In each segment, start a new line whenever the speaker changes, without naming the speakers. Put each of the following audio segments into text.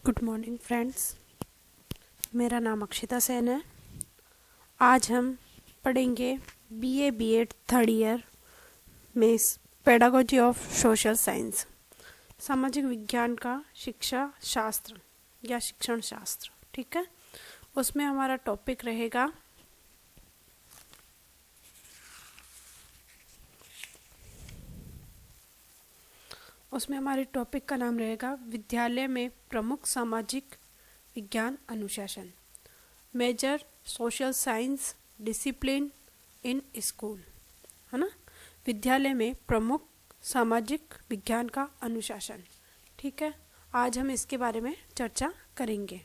Good morning friends, मेरा नाम अक्षिता सेन है। आज हम पढ़ेंगे बीए बीएड थर्ड ईयर में पेडागोजी ऑफ सोशल साइंस, सामाजिक विज्ञान का शिक्षा शास्त्र या शिक्षण शास्त्र। ठीक है, उसमें हमारा टॉपिक रहेगा हमारे टॉपिक का नाम रहेगा विद्यालय में प्रमुख सामाजिक विज्ञान अनुशासन, major social science discipline in school, है ना। विद्यालय में प्रमुख सामाजिक विज्ञान का अनुशासन। ठीक है, आज हम इसके बारे में चर्चा करेंगे।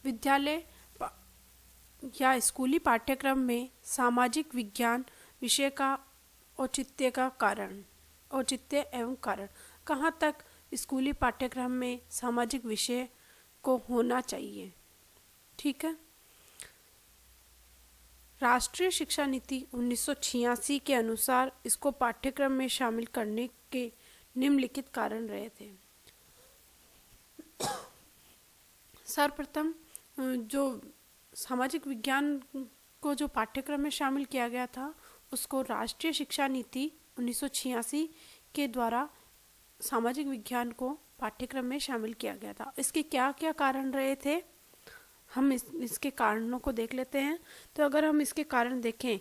विद्यालय या स्कूली पाठ्यक्रम में सामाजिक विज्ञान विषय का औचित्य एवं कारण कहाँ तक स्कूली पाठ्यक्रम में सामाजिक विषय को होना चाहिए। ठीक है, राष्ट्रीय शिक्षा नीति 1986 के अनुसार इसको पाठ्यक्रम में शामिल करने के निम्नलिखित कारण रहे थे। सर्वप्रथम जो सामाजिक विज्ञान को जो पाठ्यक्रम में शामिल किया गया था उसको राष्ट्रीय शिक्षा नीति 1986 के द्वारा सामाजिक विज्ञान को पाठ्यक्रम में शामिल किया गया था। इसके क्या क्या कारण रहे थे, हम इसके कारणों को देख लेते हैं। तो अगर हम इसके कारण देखें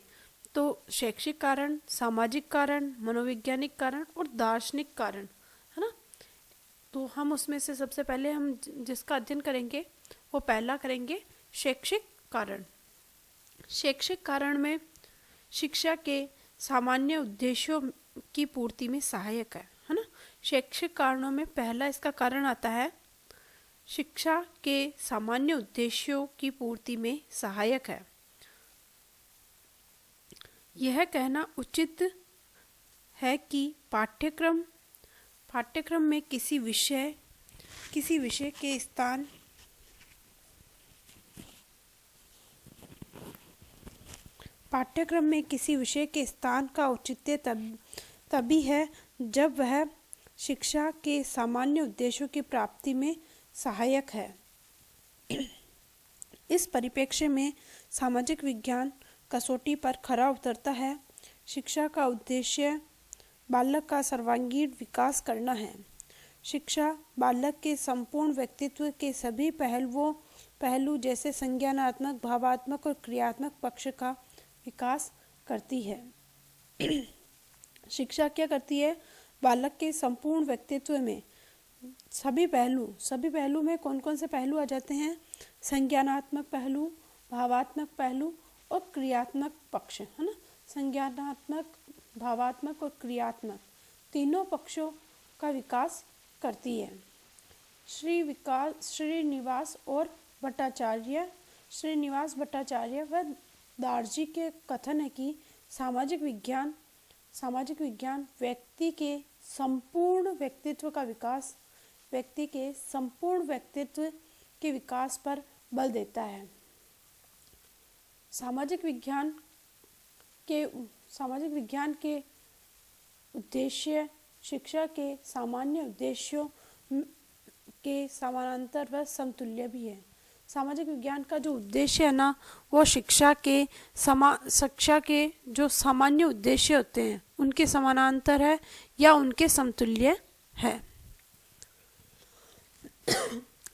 तो शैक्षिक कारण, सामाजिक कारण, मनोवैज्ञानिक कारण और दार्शनिक कारण, है ना। तो हम उसमें से सबसे पहले हम जिसका अध्ययन करेंगे वो पहला करेंगे शैक्षिक कारण। शैक्षिक कारण में शिक्षा के सामान्य उद्देश्यों की पूर्ति में सहायक है ना। शैक्षिक कारणों में पहला इसका कारण आता है शिक्षा के सामान्य उद्देश्यों की पूर्ति में सहायक है। यह कहना उचित है कि पाठ्यक्रम में किसी विषय के स्थान पाठ्यक्रम में किसी विषय के स्थान का औचित्य तभी है जब वह शिक्षा के सामान्य उद्देश्यों की प्राप्ति में सहायक है। इस परिप्रेक्ष्य में सामाजिक विज्ञान कसौटी पर खरा उतरता है। शिक्षा का उद्देश्य बालक का सर्वांगीण विकास करना है। शिक्षा बालक के संपूर्ण व्यक्तित्व के सभी पहलू जैसे संज्ञानात्मक, भावात्मक और क्रियात्मक पक्ष का विकास करती है। शिक्षा क्या करती है, बालक के संपूर्ण व्यक्तित्व में सभी पहलू में कौन कौन से पहलू आ जाते हैं, संज्ञानात्मक पहलू, भावात्मक पहलू और क्रियात्मक पक्ष, है ना। संज्ञानात्मक, भावात्मक और क्रियात्मक तीनों पक्षों का विकास करती है। श्रीनिवास भट्टाचार्य व दार्जी के कथन है कि सामाजिक विज्ञान व्यक्ति के संपूर्ण व्यक्तित्व के विकास पर बल देता है। सामाजिक विज्ञान के उद्देश्य शिक्षा के सामान्य उद्देश्यों के समानांतर व समतुल्य भी है। सामाजिक विज्ञान का जो उद्देश्य है ना, वो शिक्षा के जो सामान्य उद्देश्य होते हैं उनके समानांतर है या उनके समतुल्य है।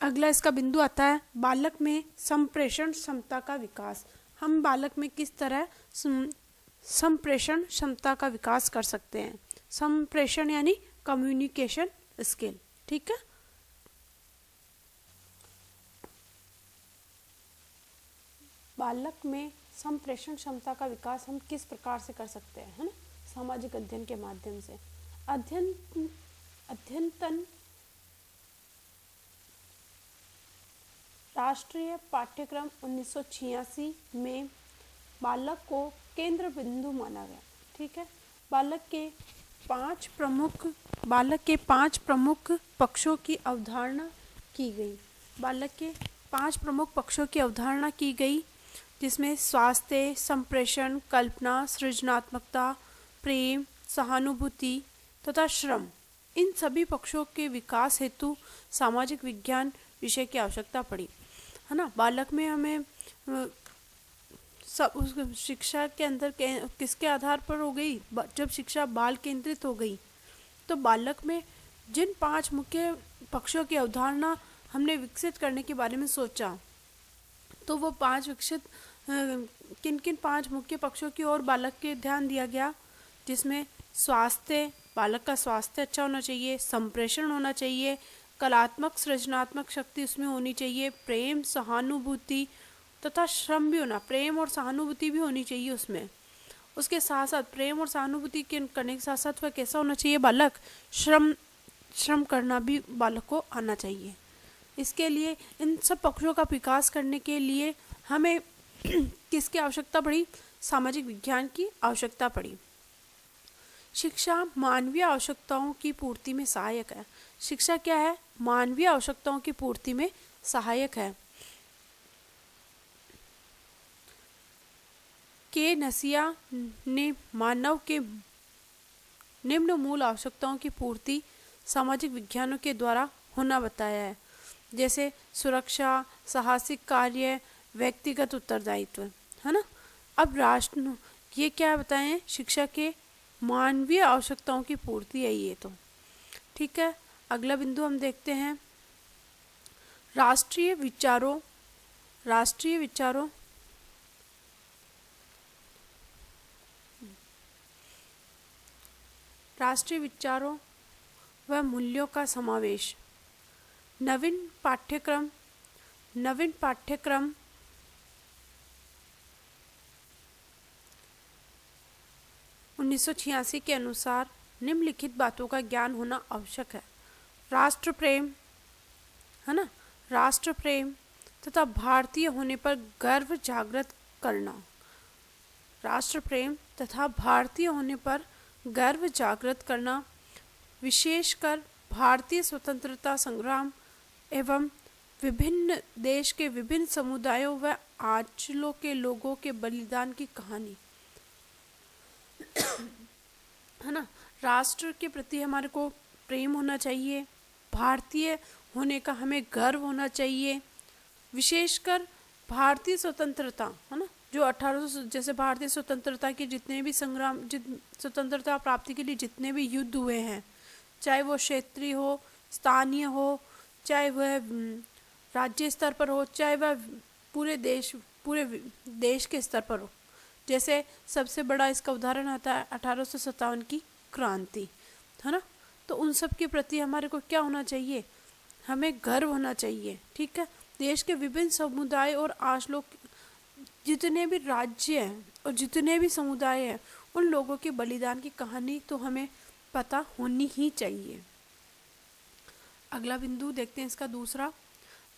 अगला इसका बिंदु आता है बालक में संप्रेषण क्षमता का विकास। हम बालक में किस तरह संप्रेषण क्षमता का विकास कर सकते हैं। संप्रेषण यानी कम्युनिकेशन स्किल। ठीक है, बालक में संप्रेषण क्षमता का विकास हम किस प्रकार से कर सकते हैं, है ना। सामाजिक अध्ययन के माध्यम से अध्ययन राष्ट्रीय पाठ्यक्रम 1986 में बालक को केंद्र बिंदु माना गया। ठीक है, बालक के पांच प्रमुख पक्षों की अवधारणा की गई। जिसमें स्वास्थ्य, संप्रेषण, कल्पना, सृजनात्मकता, प्रेम, सहानुभूति तथा श्रम इन सभी पक्षों के विकास हेतु सामाजिक विज्ञान विषय की आवश्यकता पड़ी, है ना। बालक में हमें सब उस शिक्षा के अंदर किसके आधार पर हो गई, जब शिक्षा बाल केंद्रित हो गई तो बालक में जिन 5 मुख्य पक्षों की अवधारणा हमने विकसित करने के बारे में सोचा, तो वो 5 विकसित किन किन 5 मुख्य पक्षों की ओर बालक के ध्यान दिया गया, जिसमें स्वास्थ्य, बालक का स्वास्थ्य अच्छा होना चाहिए, संप्रेषण होना चाहिए, कलात्मक सृजनात्मक शक्ति उसमें होनी चाहिए, प्रेम, सहानुभूति तथा श्रम भी होना, प्रेम और सहानुभूति भी होनी चाहिए उसमें। उसके साथ साथ प्रेम और सहानुभूति के करने के साथ साथ वह कैसा होना चाहिए बालक, श्रम करना भी बालक को आना चाहिए। इसके लिए इन सब पक्षों का विकास करने के लिए हमें किसकी आवश्यकता पड़ी, सामाजिक विज्ञान की आवश्यकता पड़ी। शिक्षा मानवीय आवश्यकताओं की पूर्ति में सहायक है। शिक्षा क्या है, मानवीय आवश्यकताओं की पूर्ति में सहायक है। के नसिया ने मानव के निम्न मूल आवश्यकताओं की पूर्ति सामाजिक विज्ञानों के द्वारा होना बताया है, जैसे सुरक्षा, साहसिक कार्य, व्यक्तिगत उत्तरदायित्व, है ना। अब राष्ट्र ये क्या बताए हैं, शिक्षा के मानवीय आवश्यकताओं की पूर्ति है ये तो, ठीक है। अगला बिंदु हम देखते हैं, राष्ट्रीय विचारों व मूल्यों का समावेश। नवीन पाठ्यक्रम 1986 के अनुसार निम्नलिखित बातों का ज्ञान होना आवश्यक है। राष्ट्र प्रेम, है ना, राष्ट्र प्रेम तथा भारतीय होने पर गर्व जागृत करना। राष्ट्र प्रेम तथा भारतीय होने पर गर्व जागृत करना, विशेषकर भारतीय स्वतंत्रता संग्राम एवं विभिन्न देश के विभिन्न समुदायों व आंचलों के लोगों के बलिदान की कहानी, है ना। राष्ट्र के प्रति हमारे को प्रेम होना चाहिए, भारतीय होने का हमें गर्व होना चाहिए, विशेषकर भारतीय स्वतंत्रता, है ना, जो 1800 जैसे भारतीय स्वतंत्रता के जितने भी संग्राम, स्वतंत्रता प्राप्ति के लिए जितने भी युद्ध हुए हैं, चाहे वो क्षेत्रीय हो, स्थानीय हो, चाहे वह राज्य स्तर पर हो, चाहे वह पूरे देश के स्तर पर हो। जैसे सबसे बड़ा इसका उदाहरण आता है 1857 की क्रांति, है ना। तो उन सब के प्रति हमारे को क्या होना चाहिए, हमें गर्व होना चाहिए, ठीक है। देश के विभिन्न समुदाय और आंचलों, जितने भी राज्य हैं और जितने भी समुदाय हैं, उन लोगों के बलिदान की कहानी तो हमें पता होनी ही चाहिए। अगला बिंदु देखते हैं इसका दूसरा,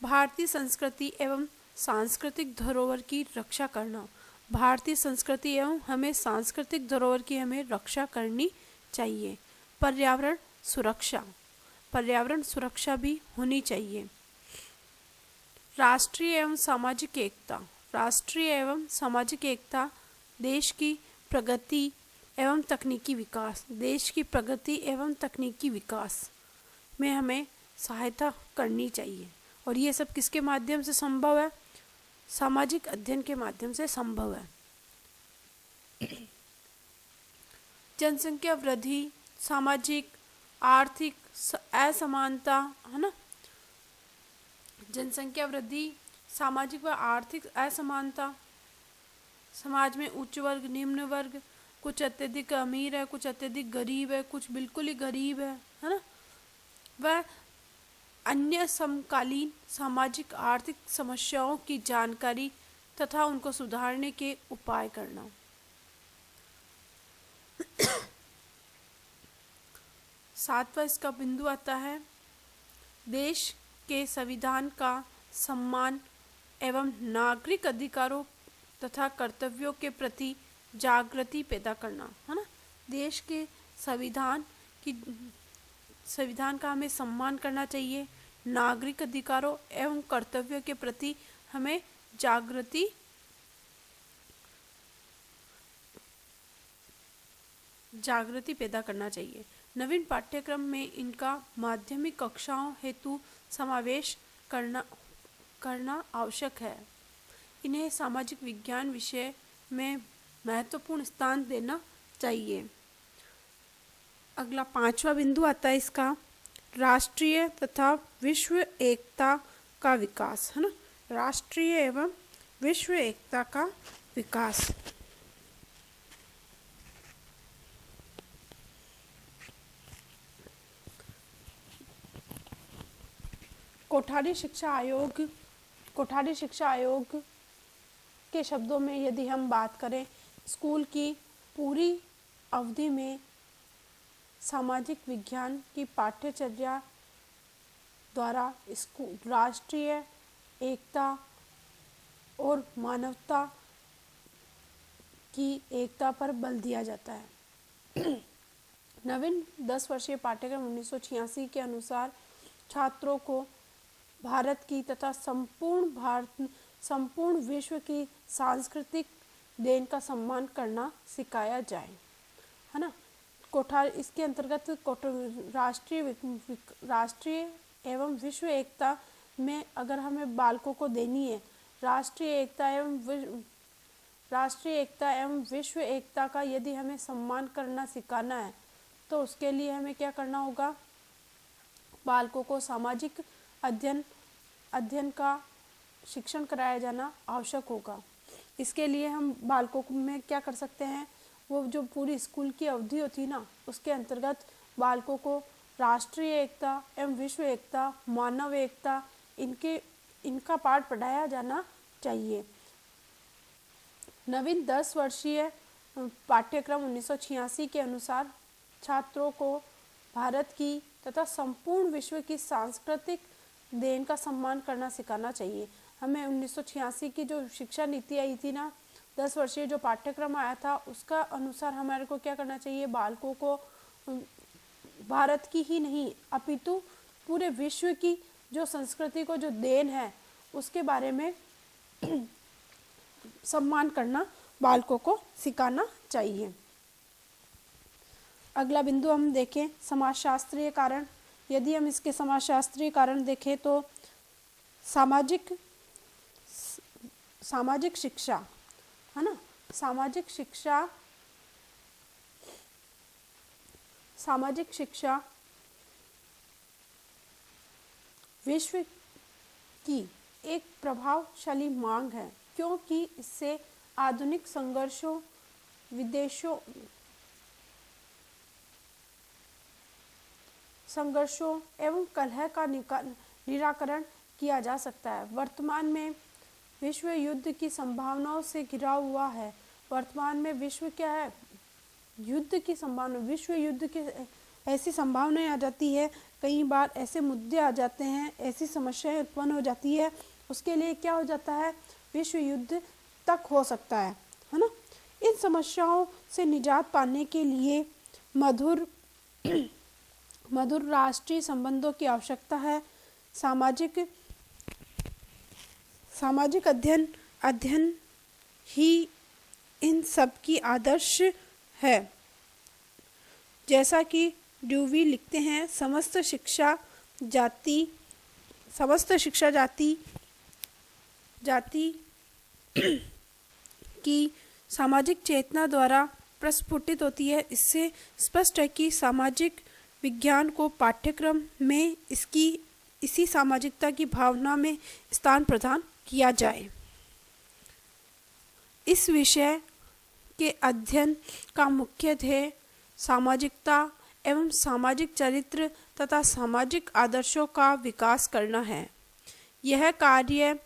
भारतीय संस्कृति एवं सांस्कृतिक धरोहर की रक्षा करना। भारतीय संस्कृति एवं हमें सांस्कृतिक धरोहर की हमें रक्षा करनी चाहिए। पर्यावरण सुरक्षा भी होनी चाहिए। राष्ट्रीय एवं सामाजिक एकता देश की प्रगति एवं तकनीकी विकास में हमें सहायता करनी चाहिए। और ये सब किसके माध्यम से संभव है, सामाजिक अध्ययन के माध्यम से संभव है। जनसंख्या वृद्धि, सामाजिक आर्थिक असमानता, है ना, जनसंख्या वृद्धि, सामाजिक व आर्थिक असमानता, समाज में उच्च वर्ग, निम्न वर्ग, कुछ अत्यधिक अमीर है, कुछ अत्यधिक गरीब है, कुछ बिल्कुल ही गरीब है ना। वह अन्य समकालीन सामाजिक आर्थिक समस्याओं की जानकारी तथा उनको सुधारने के उपाय करना। सातवां इसका बिंदु आता है, देश के संविधान का सम्मान एवं नागरिक अधिकारों तथा कर्तव्यों के प्रति जागृति पैदा करना, है ना। देश के संविधान का हमें सम्मान करना चाहिए, नागरिक अधिकारों एवं कर्तव्यों के प्रति हमें जागृति पैदा करना चाहिए। नवीन पाठ्यक्रम में इनका माध्यमिक कक्षाओं हेतु समावेश करना आवश्यक है। इन्हें सामाजिक विज्ञान विषय में महत्वपूर्ण स्थान देना चाहिए। अगला 5वां बिंदु आता है इसका, राष्ट्रीय तथा विश्व एकता का विकास, है ना। राष्ट्रीय एवं विश्व एकता का विकास। कोठारी शिक्षा आयोग के शब्दों में यदि हम बात करें, स्कूल की पूरी अवधि में सामाजिक विज्ञान की पाठ्यचर्या द्वारा राष्ट्रीय एकता और मानवता की एकता पर बल दिया जाता है। नवीन 10 वर्षीय पाठ्यक्रम 1986 के अनुसार छात्रों को भारत की तथा संपूर्ण विश्व की सांस्कृतिक देन का सम्मान करना सिखाया जाए, है ना। इसके अंतर्गत राष्ट्रीय एवं विश्व एकता में अगर हमें बालकों को देनी है राष्ट्रीय एकता एवं विश्व एकता का यदि हमें सम्मान करना सिखाना है, तो उसके लिए हमें क्या करना होगा, बालकों को सामाजिक अध्ययन का शिक्षण कराया जाना आवश्यक होगा। इसके लिए हम बालकों में क्या कर सकते हैं, वो जो पूरी स्कूल की अवधि होती है ना, उसके अंतर्गत बालकों को राष्ट्रीय एकता एवं विश्व एकता, मानव एकता, इनका पाठ पढ़ाया जाना चाहिए। नवीन 10 वर्षीय पाठ्यक्रम 1986 के अनुसार छात्रों को भारत की तथा संपूर्ण विश्व की सांस्कृतिक देन का सम्मान करना सिखाना चाहिए। हमें 1986 की जो शिक्षा नीति आई थी ना, 10 वर्षीय जो पाठ्यक्रम आया था, उसका अनुसार हमारे को क्या करना चाहिए, बालकों को भारत की ही नहीं अपितु पूरे विश्व की जो संस्कृति को जो देन है उसके बारे में सम्मान करना बालकों को सिखाना चाहिए। अगला बिंदु हम देखें, समाजशास्त्रीय कारण। यदि हम इसके समाजशास्त्रीय कारण देखें तो सामाजिक शिक्षा, है ना, सामाजिक शिक्षा विश्व की एक प्रभावशाली मांग है, क्योंकि इससे आधुनिक संघर्षों एवं कलह का निराकरण किया जा सकता है। वर्तमान में विश्व युद्ध की संभावनाओं से घिरा हुआ है। वर्तमान में विश्व क्या है, युद्ध की संभावना, विश्व युद्ध की ऐसी संभावनाएं आ जाती है, कई बार ऐसे मुद्दे आ जाते हैं, ऐसी समस्याएं उत्पन्न हो जाती है, उसके लिए क्या हो जाता है, विश्व युद्ध तक हो सकता है ना। इन समस्याओं से निजात पाने के लिए मधुर राष्ट्रीय संबंधों की आवश्यकता है। सामाजिक अध्ययन ही इन सब की आदर्श है। जैसा कि ड्यूवी लिखते हैं, समस्त शिक्षा जाति की सामाजिक चेतना द्वारा प्रस्फुटित होती है। इससे स्पष्ट है कि सामाजिक विज्ञान को पाठ्यक्रम में इसी सामाजिकता की भावना में स्थान प्रदान किया जाए। इस विषय के अध्ययन का मुख्य ध्येय सामाजिकता एवं सामाजिक चरित्र तथा सामाजिक आदर्शों का विकास करना है। यह कार्य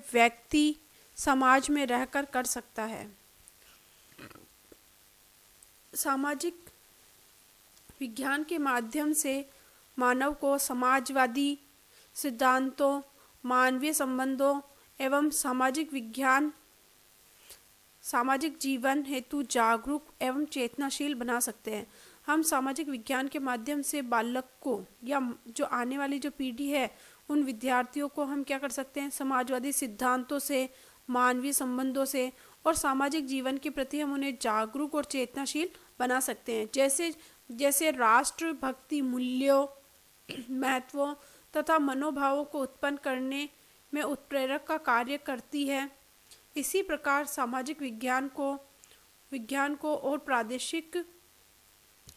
व्यक्ति समाज में रहकर कर सकता है। सामाजिक विज्ञान के माध्यम से मानव को समाजवादी सिद्धांतों, मानवीय संबंधों एवं सामाजिक जीवन हेतु जागरूक एवं चेतनाशील बना सकते हैं। हम सामाजिक विज्ञान के माध्यम से बालक को या जो आने वाली जो पीढ़ी है उन विद्यार्थियों को हम क्या कर सकते हैं, समाजवादी सिद्धांतों से, मानवीय संबंधों से और सामाजिक जीवन के प्रति हम उन्हें जागरूक और चेतनाशील बना सकते हैं। जैसे जैसे राष्ट्र भक्ति मूल्यों, महत्वों तथा मनोभावों को उत्पन्न करने में उत्प्रेरक का कार्य करती है, इसी प्रकार सामाजिक विज्ञान को और प्रादेशिक,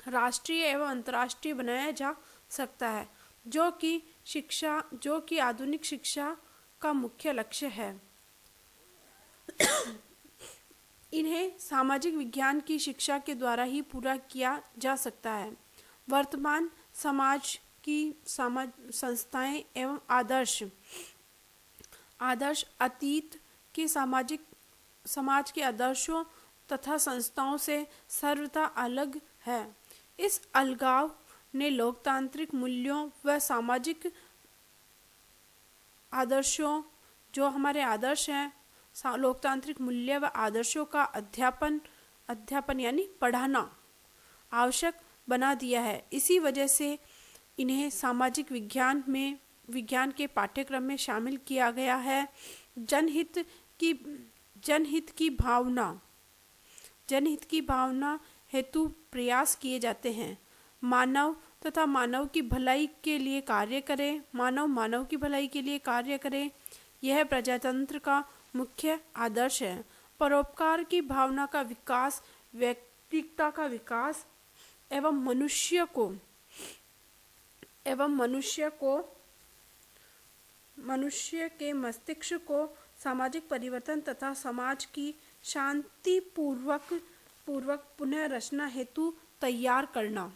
राष्ट्रीय एवं अंतर्राष्ट्रीय बनाया जा सकता है, जो कि आधुनिक शिक्षा का मुख्य लक्ष्य है। इन्हें सामाजिक विज्ञान की शिक्षा के द्वारा ही पूरा किया जा सकता है। वर्तमान समाज की संस्थाएं एवं आदर्श अतीत के समाज के आदर्शों तथा संस्थाओं से सर्वथा अलग है। इस अलगाव ने लोकतांत्रिक मूल्यों व सामाजिक आदर्शों, जो हमारे आदर्श हैं, लोकतांत्रिक मूल्य व आदर्शों का अध्यापन यानी पढ़ाना आवश्यक बना दिया है। इसी वजह से इन्हें सामाजिक विज्ञान के पाठ्यक्रम में शामिल किया गया है। जनहित की भावना हेतु प्रयास किए जाते हैं। मानव की भलाई के लिए कार्य करें, यह प्रजातंत्र का मुख्य आदर्श है। परोपकार की भावना का विकास, व्यक्तित्व का विकास एवं मनुष्य के मस्तिष्क को सामाजिक परिवर्तन तथा समाज की शांति पूर्वक पुनः रचना हेतु तैयार करना।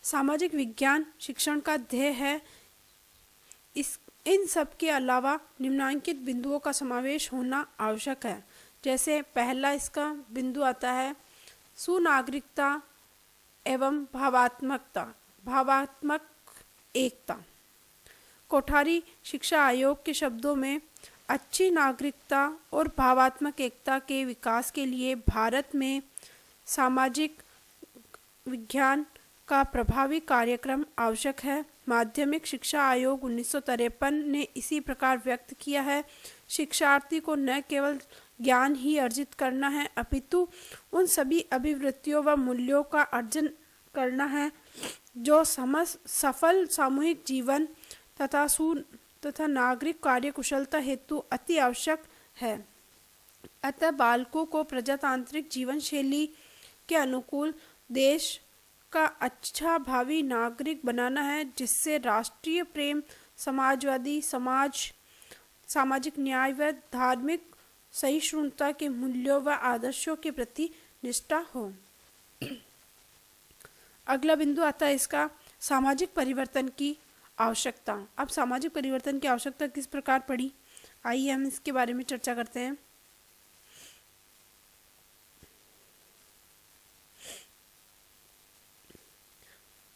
सामाजिक विज्ञान शिक्षण का ध्येय है। इन सब के अलावा निम्नलिखित बिंदुओं का समावेश होना आवश्यक है। जैसे पहला इसका बिंदु आता है सुनागरिकता एवं भावात्मक एकता। कोठारी शिक्षा आयोग के शब्दों में अच्छी नागरिकता और भावात्मक एकता के विकास के लिए भारत में सामाजिक विज्ञान का प्रभावी कार्यक्रम आवश्यक है। माध्यमिक शिक्षा आयोग 1953 ने इसी प्रकार व्यक्त किया है। शिक्षार्थी को न केवल ज्ञान ही अर्जित करना है, अपितु उन सभी अभिवृत्तियों व मूल्यों का अर्जन करना है जो सफल सामूहिक जीवन तथा नागरिक कार्यकुशलता हेतु अति आवश्यक है। अतः बालकों को प्रजातांत्रिक जीवन शैली के अनुकूल देश का अच्छा भावी नागरिक बनाना है, जिससे राष्ट्रीय प्रेम, समाजवादी समाज, सामाजिक न्याय व धार्मिक सहिष्णुता के मूल्यों व आदर्शों के प्रति निष्ठा हो। अगला बिंदु आता है इसका सामाजिक परिवर्तन की आवश्यकता। अब सामाजिक परिवर्तन की आवश्यकता किस प्रकार पड़ी, आइए हम इसके बारे में चर्चा करते हैं।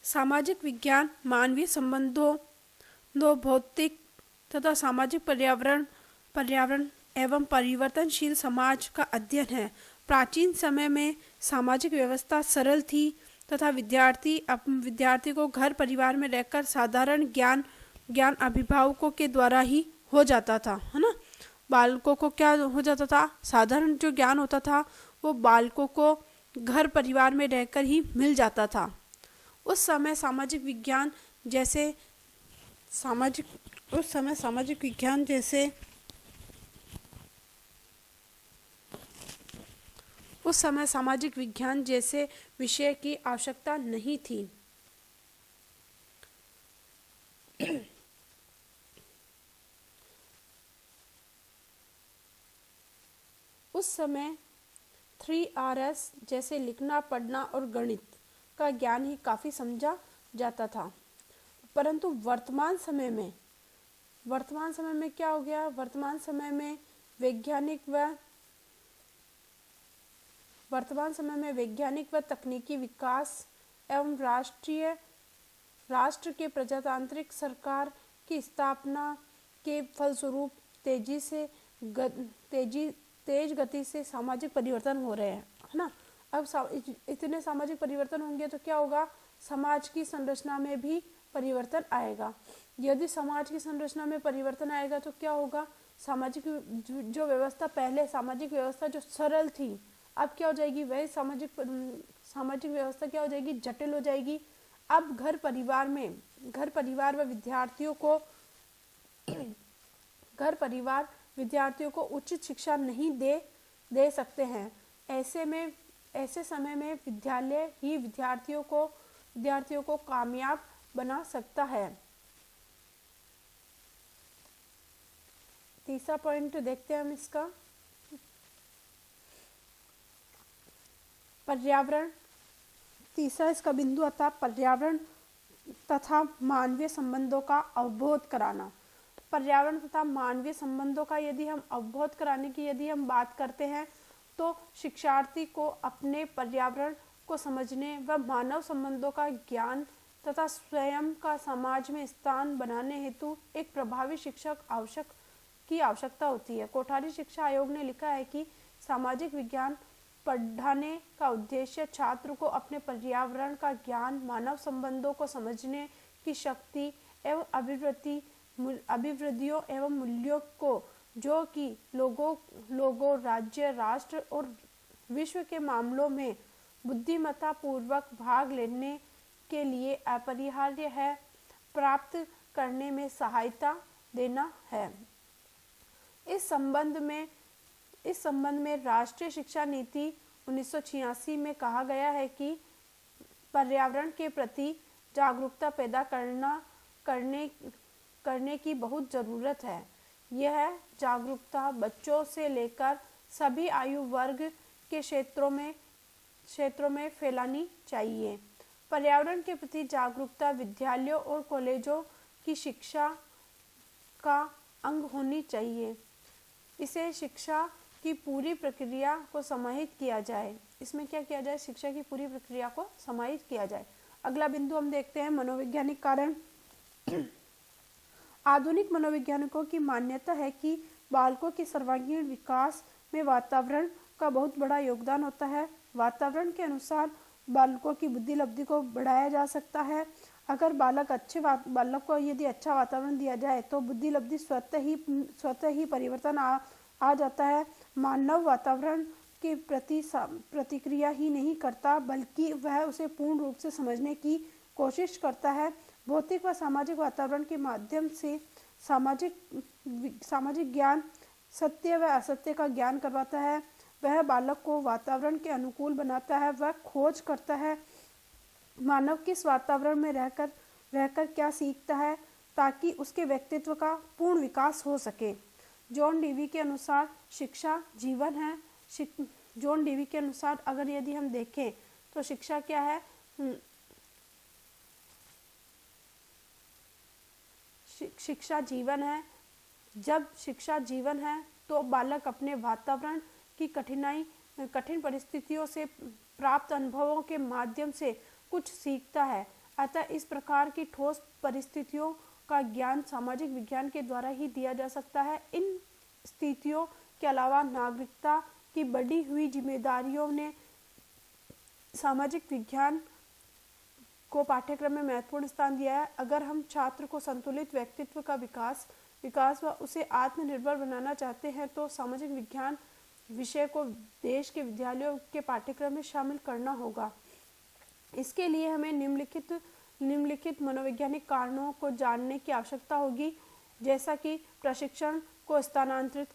सामाजिक विज्ञान मानवीय संबंधों, भौतिक तथा सामाजिक पर्यावरण एवं परिवर्तनशील समाज का अध्ययन है। प्राचीन समय में सामाजिक व्यवस्था सरल थी तथा विद्यार्थी को घर परिवार में रहकर साधारण ज्ञान अभिभावकों के द्वारा ही हो जाता था, है ना। बालकों को क्या हो जाता था, साधारण जो ज्ञान होता था वो बालकों को घर परिवार में रहकर ही मिल जाता था। उस समय सामाजिक विज्ञान जैसे विषय की आवश्यकता नहीं थी। उस समय 3Rs जैसे लिखना, पढ़ना और गणित का ज्ञान ही काफी समझा जाता था। परंतु वर्तमान समय में क्या हो गया, वर्तमान समय में वैज्ञानिक व तकनीकी विकास एवं राष्ट्र के प्रजातांत्रिक सरकार की स्थापना के फलस्वरूप तेज गति से सामाजिक परिवर्तन हो रहे हैं, है ना। अब इतने सामाजिक परिवर्तन होंगे तो क्या होगा, समाज की संरचना में भी परिवर्तन आएगा। यदि समाज की संरचना में परिवर्तन आएगा तो क्या होगा, सामाजिक जो व्यवस्था, पहले सामाजिक व्यवस्था जो सरल थी, अब क्या हो जाएगी, वही सामाजिक व्यवस्था क्या हो जाएगी, जटिल हो जाएगी। अब घर परिवार व विद्यार्थियों को घर परिवार विद्यार्थियों को उचित शिक्षा नहीं दे सकते हैं। ऐसे समय में विद्यालय ही विद्यार्थियों को कामयाब बना सकता है। तीसरा पॉइंट देखते हैं हम इसका, पर्यावरण। तीसरा इसका बिंदु आता है पर्यावरण तथा मानवीय संबंधों का अवबोध कराना। पर्यावरण तथा मानवीय संबंधों का यदि हम अवबोध कराने की यदि हम बात करते हैं, तो शिक्षार्थी को अपने पर्यावरण को समझने व मानव संबंधों का ज्ञान तथा स्वयं का समाज में स्थान बनाने हेतु एक प्रभावी शिक्षक की आवश्यकता होती है। कोठारी शिक्षा आयोग ने लिखा है कि सामाजिक विज्ञान पढ़ाने का उद्देश्य छात्र को अपने पर्यावरण का ज्ञान, मानव संबंधों को समझने की शक्ति एवं अभिवृद्धियों एवं मूल्यों को, जो कि लोगों, राज्य, राष्ट्र और विश्व के मामलों में बुद्धिमत्ता पूर्वक भाग लेने के लिए अपरिहार्य है, प्राप्त करने में सहायता देना है। इस संबंध में राष्ट्रीय शिक्षा नीति 1986 में कहा गया है कि पर्यावरण के प्रति जागरूकता पैदा करने की बहुत ज़रूरत है। यह जागरूकता बच्चों से लेकर सभी आयु वर्ग के क्षेत्रों में फैलानी चाहिए। पर्यावरण के प्रति जागरूकता विद्यालयों और कॉलेजों की शिक्षा का अंग होनी चाहिए। इसे शिक्षा की पूरी प्रक्रिया को समाहित किया जाए। इसमें क्या किया जाए, शिक्षा की पूरी प्रक्रिया को समाहित किया जाए। अगला बिंदु हम देखते हैं मनोवैज्ञानिक कारण। आधुनिक मनोवैज्ञानिकों की मान्यता है कि बालकों के सर्वांगीण विकास में वातावरण का बहुत बड़ा योगदान होता है। वातावरण के अनुसार बालकों की बुद्धि लब्धि को बढ़ाया जा सकता है। अगर बालक को यदि अच्छा वातावरण दिया जाए तो बुद्धि लब्धि स्वतः ही परिवर्तन आ जाता है। मानव वातावरण के प्रति प्रतिक्रिया ही नहीं करता, बल्कि वह उसे पूर्ण रूप से समझने की कोशिश करता है। भौतिक व सामाजिक वातावरण के माध्यम से सामाजिक ज्ञान सत्य व असत्य का ज्ञान करवाता है। वह बालक को वातावरण के अनुकूल बनाता है। वह खोज करता है मानव किस वातावरण में रहकर क्या सीखता है, ताकि उसके व्यक्तित्व का पूर्ण विकास हो सके। जॉन डीवी के अनुसार शिक्षा जीवन है। जॉन डीवी के अनुसार अगर यदि हम देखें तो शिक्षा क्या है, शिक्षा जीवन है। जब शिक्षा जीवन है तो बालक अपने वातावरण की कठिन परिस्थितियों से प्राप्त अनुभवों के माध्यम से कुछ सीखता है। अतः इस प्रकार की ठोस परिस्थितियों का ज्ञान सामाजिक विज्ञान के द्वारा ही दिया जा सकता है। इन स्थितियों के अलावा नागरिकता की बढ़ी हुई जिम्मेदारियों ने सामाजिक विज्ञान को पाठ्यक्रम में महत्वपूर्ण स्थान दिया है। अगर हम छात्र को संतुलित व्यक्तित्व का विकास व उसे आत्मनिर्भर बनाना चाहते हैं तो सामाजिक विज्ञान विषय को देश के विद्यालयों के पाठ्यक्रम में शामिल करना होगा। इसके लिए हमें निम्नलिखित मनोवैज्ञानिक कारणों को जानने की आवश्यकता होगी, जैसा कि प्रशिक्षण को स्थानांतरित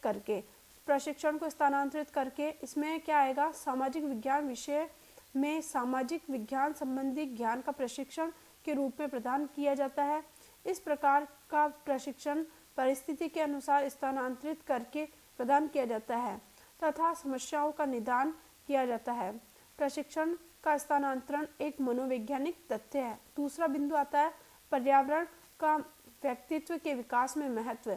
करके इसमें क्या आएगा, सामाजिक विज्ञान विषय में सामाजिक विज्ञान संबंधी ज्ञान का प्रशिक्षण के रूप में प्रदान किया जाता है। इस प्रकार का प्रशिक्षण परिस्थिति के अनुसार स्थानांतरित करके प्रदान किया जाता है तथा समस्याओं का निदान किया जाता है। प्रशिक्षण का स्थानांतरण एक मनोवैज्ञानिक तथ्य है। दूसरा बिंदु आता है पर्यावरण का व्यक्तित्व के विकास में महत्व।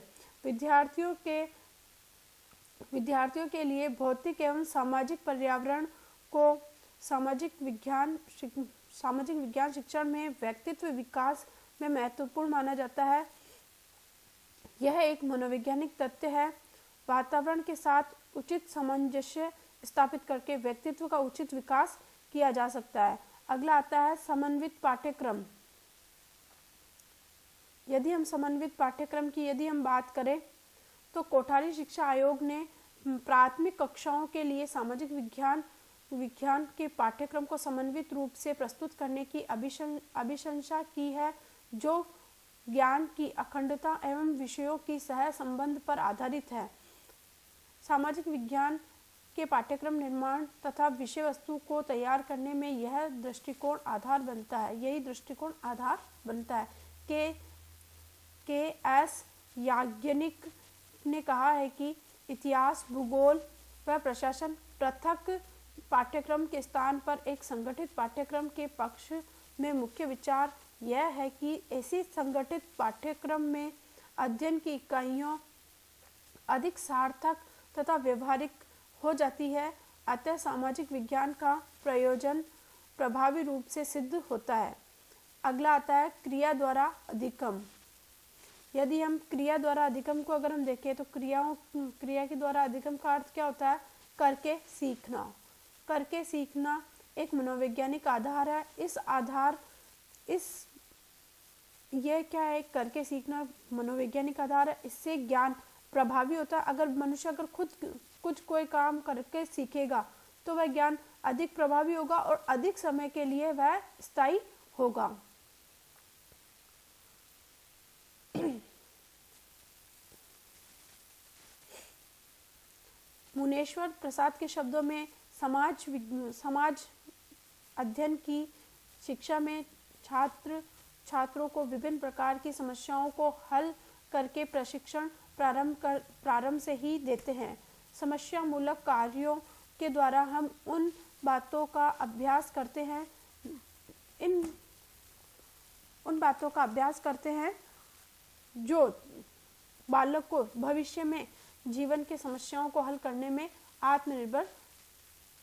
विद्यार्थियों के लिए भौतिक एवं सामाजिक पर्यावरण को सामाजिक विज्ञान शिक्षण में व्यक्तित्व विकास में महत्वपूर्ण माना जाता है। यह एक मनोवैज्ञानिक तथ्य है। वातावरण के साथ उचित सामंजस्य स्थापित करके व्यक्तित्व का उचित विकास किया जा सकता है। अगला आता है समन्वित पाठ्यक्रम। यदि हम समन्वित पाठ्यक्रम की बात करें तो कोठारी शिक्षा आयोग ने प्राथमिक कक्षाओं के लिए सामाजिक विज्ञान के पाठ्यक्रम को समन्वित रूप से प्रस्तुत करने की अभिशंसा की है, जो ज्ञान की अखंडता एवं विषयों की सह संबंध पर आधारित है। सामाजिक विज्ञान के पाठ्यक्रम निर्माण तथा विषय वस्तु को तैयार करने में यह दृष्टिकोण आधार बनता है। यही दृष्टिकोण आधार बनता है। के एस याज्ञनिक ने कहा है कि इतिहास, भूगोल व प्रशासन पृथक पाठ्यक्रम के स्थान पर एक संगठित पाठ्यक्रम के पक्ष में मुख्य विचार यह है कि ऐसी संगठित पाठ्यक्रम में अध्ययन की इकाइयों अधिक सार्थक तथा व्यवहारिक हो जाती है। अतः सामाजिक विज्ञान का प्रयोजन प्रभावी रूप से सिद्ध होता है। अगला आता है क्रिया द्वारा अधिगम। यदि हम क्रिया द्वारा अधिगम को अगर हम देखें तो क्रिया के द्वारा अधिगम का अर्थ क्या होता है? करके सीखना। करके सीखना एक मनोवैज्ञानिक आधार है। यह क्या है? करके सीखना मनोवैज्ञानिक आधार है। इससे ज्ञान प्रभावी होता है। अगर मनुष्य खुद कोई काम करके सीखेगा तो वह ज्ञान अधिक प्रभावी होगा और अधिक समय के लिए वह स्थायी होगा। मुनेश्वर प्रसाद के शब्दों में समाज अध्ययन की शिक्षा में छात्रों को विभिन्न प्रकार की समस्याओं को हल करके प्रशिक्षण प्रारंभ से ही देते हैं। समस्या मूलक कार्यों के द्वारा हम उन बातों का अभ्यास करते हैं जो बालक को भविष्य में जीवन के समस्याओं को हल करने में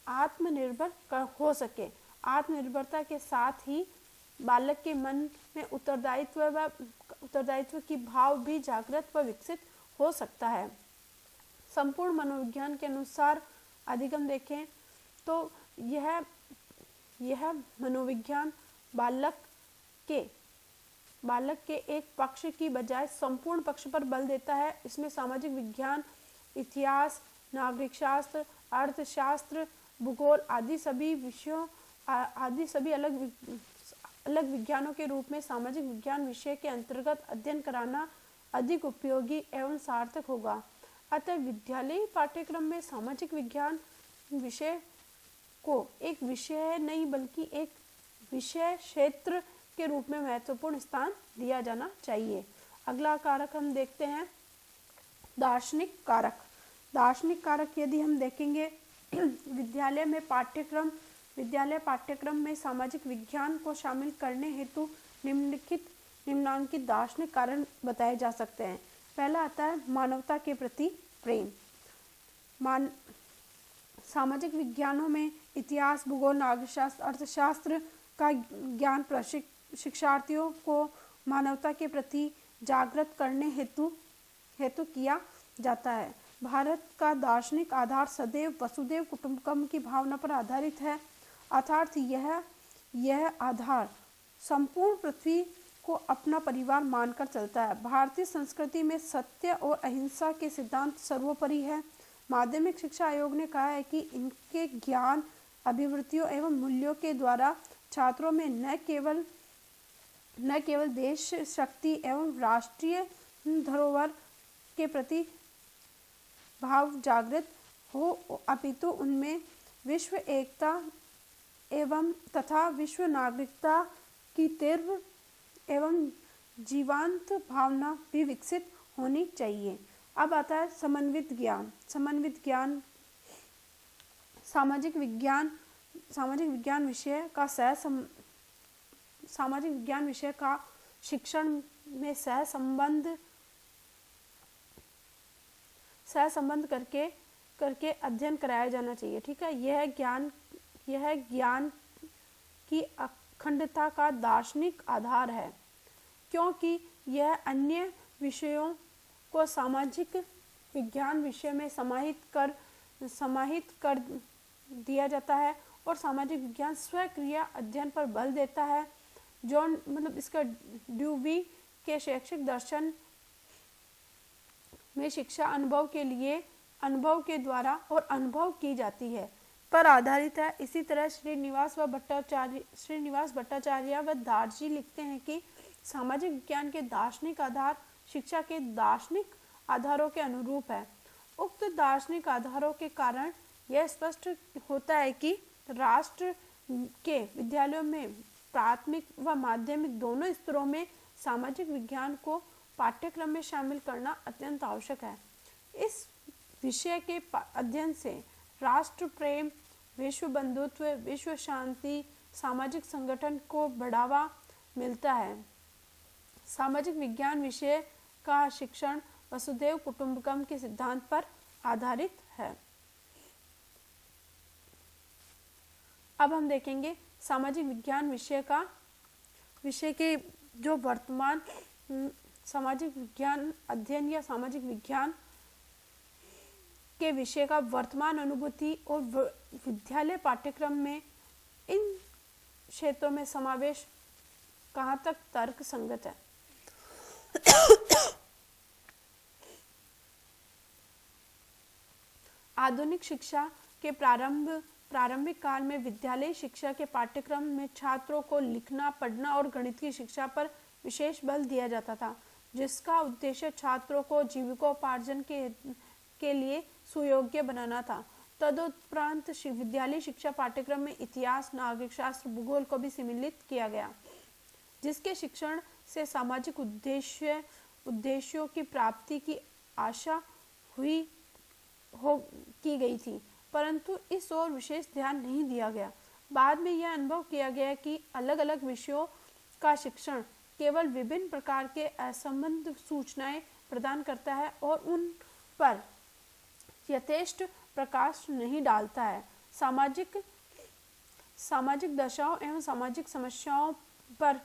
आत्मनिर्भर हो सके। आत्मनिर्भरता के साथ ही बालक के मन में उत्तरदायित्व की भाव भी जागृत व विकसित हो सकता है। संपूर्ण मनोविज्ञान के अनुसार अधिगम देखें तो यह मनोविज्ञान बालक के एक पक्ष की बजाय संपूर्ण पक्ष पर बल देता है। इसमें सामाजिक विज्ञान, इतिहास, नागरिक शास्त्र, अर्थशास्त्र, भूगोल आदि सभी अलग विज्ञानों के रूप में सामाजिक विज्ञान विषय के अंतर्गत अध्ययन कराना अधिक उपयोगी एवं सार्थक होगा। अतः विद्यालयी पाठ्यक्रम में सामाजिक विज्ञान विषय को एक विषय नहीं बल्कि एक विषय क्षेत्र के रूप में महत्वपूर्ण स्थान दिया जाना चाहिए। अगला कारक हम देखते हैं दार्शनिक कारक। दार्शनिक कारक यदि हम देखेंगे विद्यालय पाठ्यक्रम में सामाजिक विज्ञान को शामिल करने हेतु निम्नलिखित दार्शनिक कारण बताए जा सकते हैं। पहला आता है मानवता के प्रति प्रेम। सामाजिक विज्ञानों में इतिहास, भूगोल, नागरिक शास्त्र, अर्थशास्त्र का ज्ञान शिक्षार्थियों को मानवता के प्रति जागृत करने हेतु किया जाता है। भारत का दार्शनिक आधार सदैव वसुधैव कुटुंबकम की भावना पर आधारित है। अर्थात यह आधार संपूर्ण पृथ्वी को अपना परिवार मानकर चलता है। भारतीय संस्कृति में सत्य और अहिंसा के सिद्धांत सर्वोपरि है। माध्यमिक शिक्षा आयोग ने कहा है कि इनके ज्ञान, अभिवृत्तियों एवं मूल्यों के द्वारा छात्रों में न केवल देश शक्ति एवं राष्ट्रीय धरोहर के प्रति भाव जागृत हो अपितु उनमें विश्व एकता एवं तथा विश्व नागरिकता की तीव्र एवं जीवंत भावना भी विकसित होनी चाहिए। अब आता है समन्वित ज्ञान। सामाजिक विज्ञान विषय का शिक्षण में सहसंबंध करके अध्ययन कराया जाना चाहिए। ठीक है, यह ज्ञान की अखंडता का दार्शनिक आधार है, क्योंकि यह अन्य विषयों को सामाजिक विज्ञान विषय में समाहित कर दिया जाता है और सामाजिक विज्ञान स्वक्रिया अध्ययन पर बल देता है। इसका ड्यूवी के शैक्षिक दर्शन में शिक्षा अनुभव के लिए, अनुभव के द्वारा और अनुभव की जाती है पर आधारित है। इसी तरह श्रीनिवास भट्टाचार्य व दार्जी लिखते हैं कि सामाजिक विज्ञान के दार्शनिक आधार शिक्षा के दार्शनिक आधारों के अनुरूप है। उक्त दार्शनिक आधारों के कारण यह स्पष्ट होता है कि राष्ट्र के विद्यालयों में प्राथमिक व माध्यमिक दोनों स्तरों में सामाजिक विज्ञान को पाठ्यक्रम में शामिल करना अत्यंत आवश्यक है। इस विषय के अध्ययन से राष्ट्र प्रेम, विश्व बंधुत्व, विश्व शांति, सामाजिक संगठन को बढ़ावा मिलता है। सामाजिक विज्ञान विषय का शिक्षण वसुधैव कुटुंबकम के सिद्धांत पर आधारित है। अब हम देखेंगे सामाजिक विज्ञान विषय के जो वर्तमान सामाजिक विज्ञान अध्ययन या सामाजिक विज्ञान के विषय का वर्तमान अनुभूति और विद्यालय पाठ्यक्रम में इन क्षेत्रों में समावेश कहाँ तक तर्क संगत है। आधुनिक शिक्षा के प्रारंभिक काल में विद्यालय शिक्षा के पाठ्यक्रम में छात्रों को लिखना, पढ़ना और गणित की शिक्षा पर विशेष बल दिया जाता था, जिसका उद्देश्य छात्रों को जीविकोपार्जन के लिए सुयोग्य बनाना था। तदुपरांत विद्यालय शिक्षा पाठ्यक्रम में इतिहास, नागरिक शास्त्र, भूगोल को भी सम्मिलित किया गया, जिसके शिक्षण से सामाजिक उद्देश्यों की प्राप्ति की आशा की गई थी, परंतु इस ओर विशेष ध्यान नहीं दिया गया। बाद में यह अनुभव किया गया कि अलग अलग विषयों का शिक्षण केवल विभिन्न प्रकार के असंबद्ध सूचनाएं प्रदान करता है और उन पर यथेष्ट प्रकाश नहीं डालता है। सामाजिक दशाओं एवं सामाजिक समस्याओं पर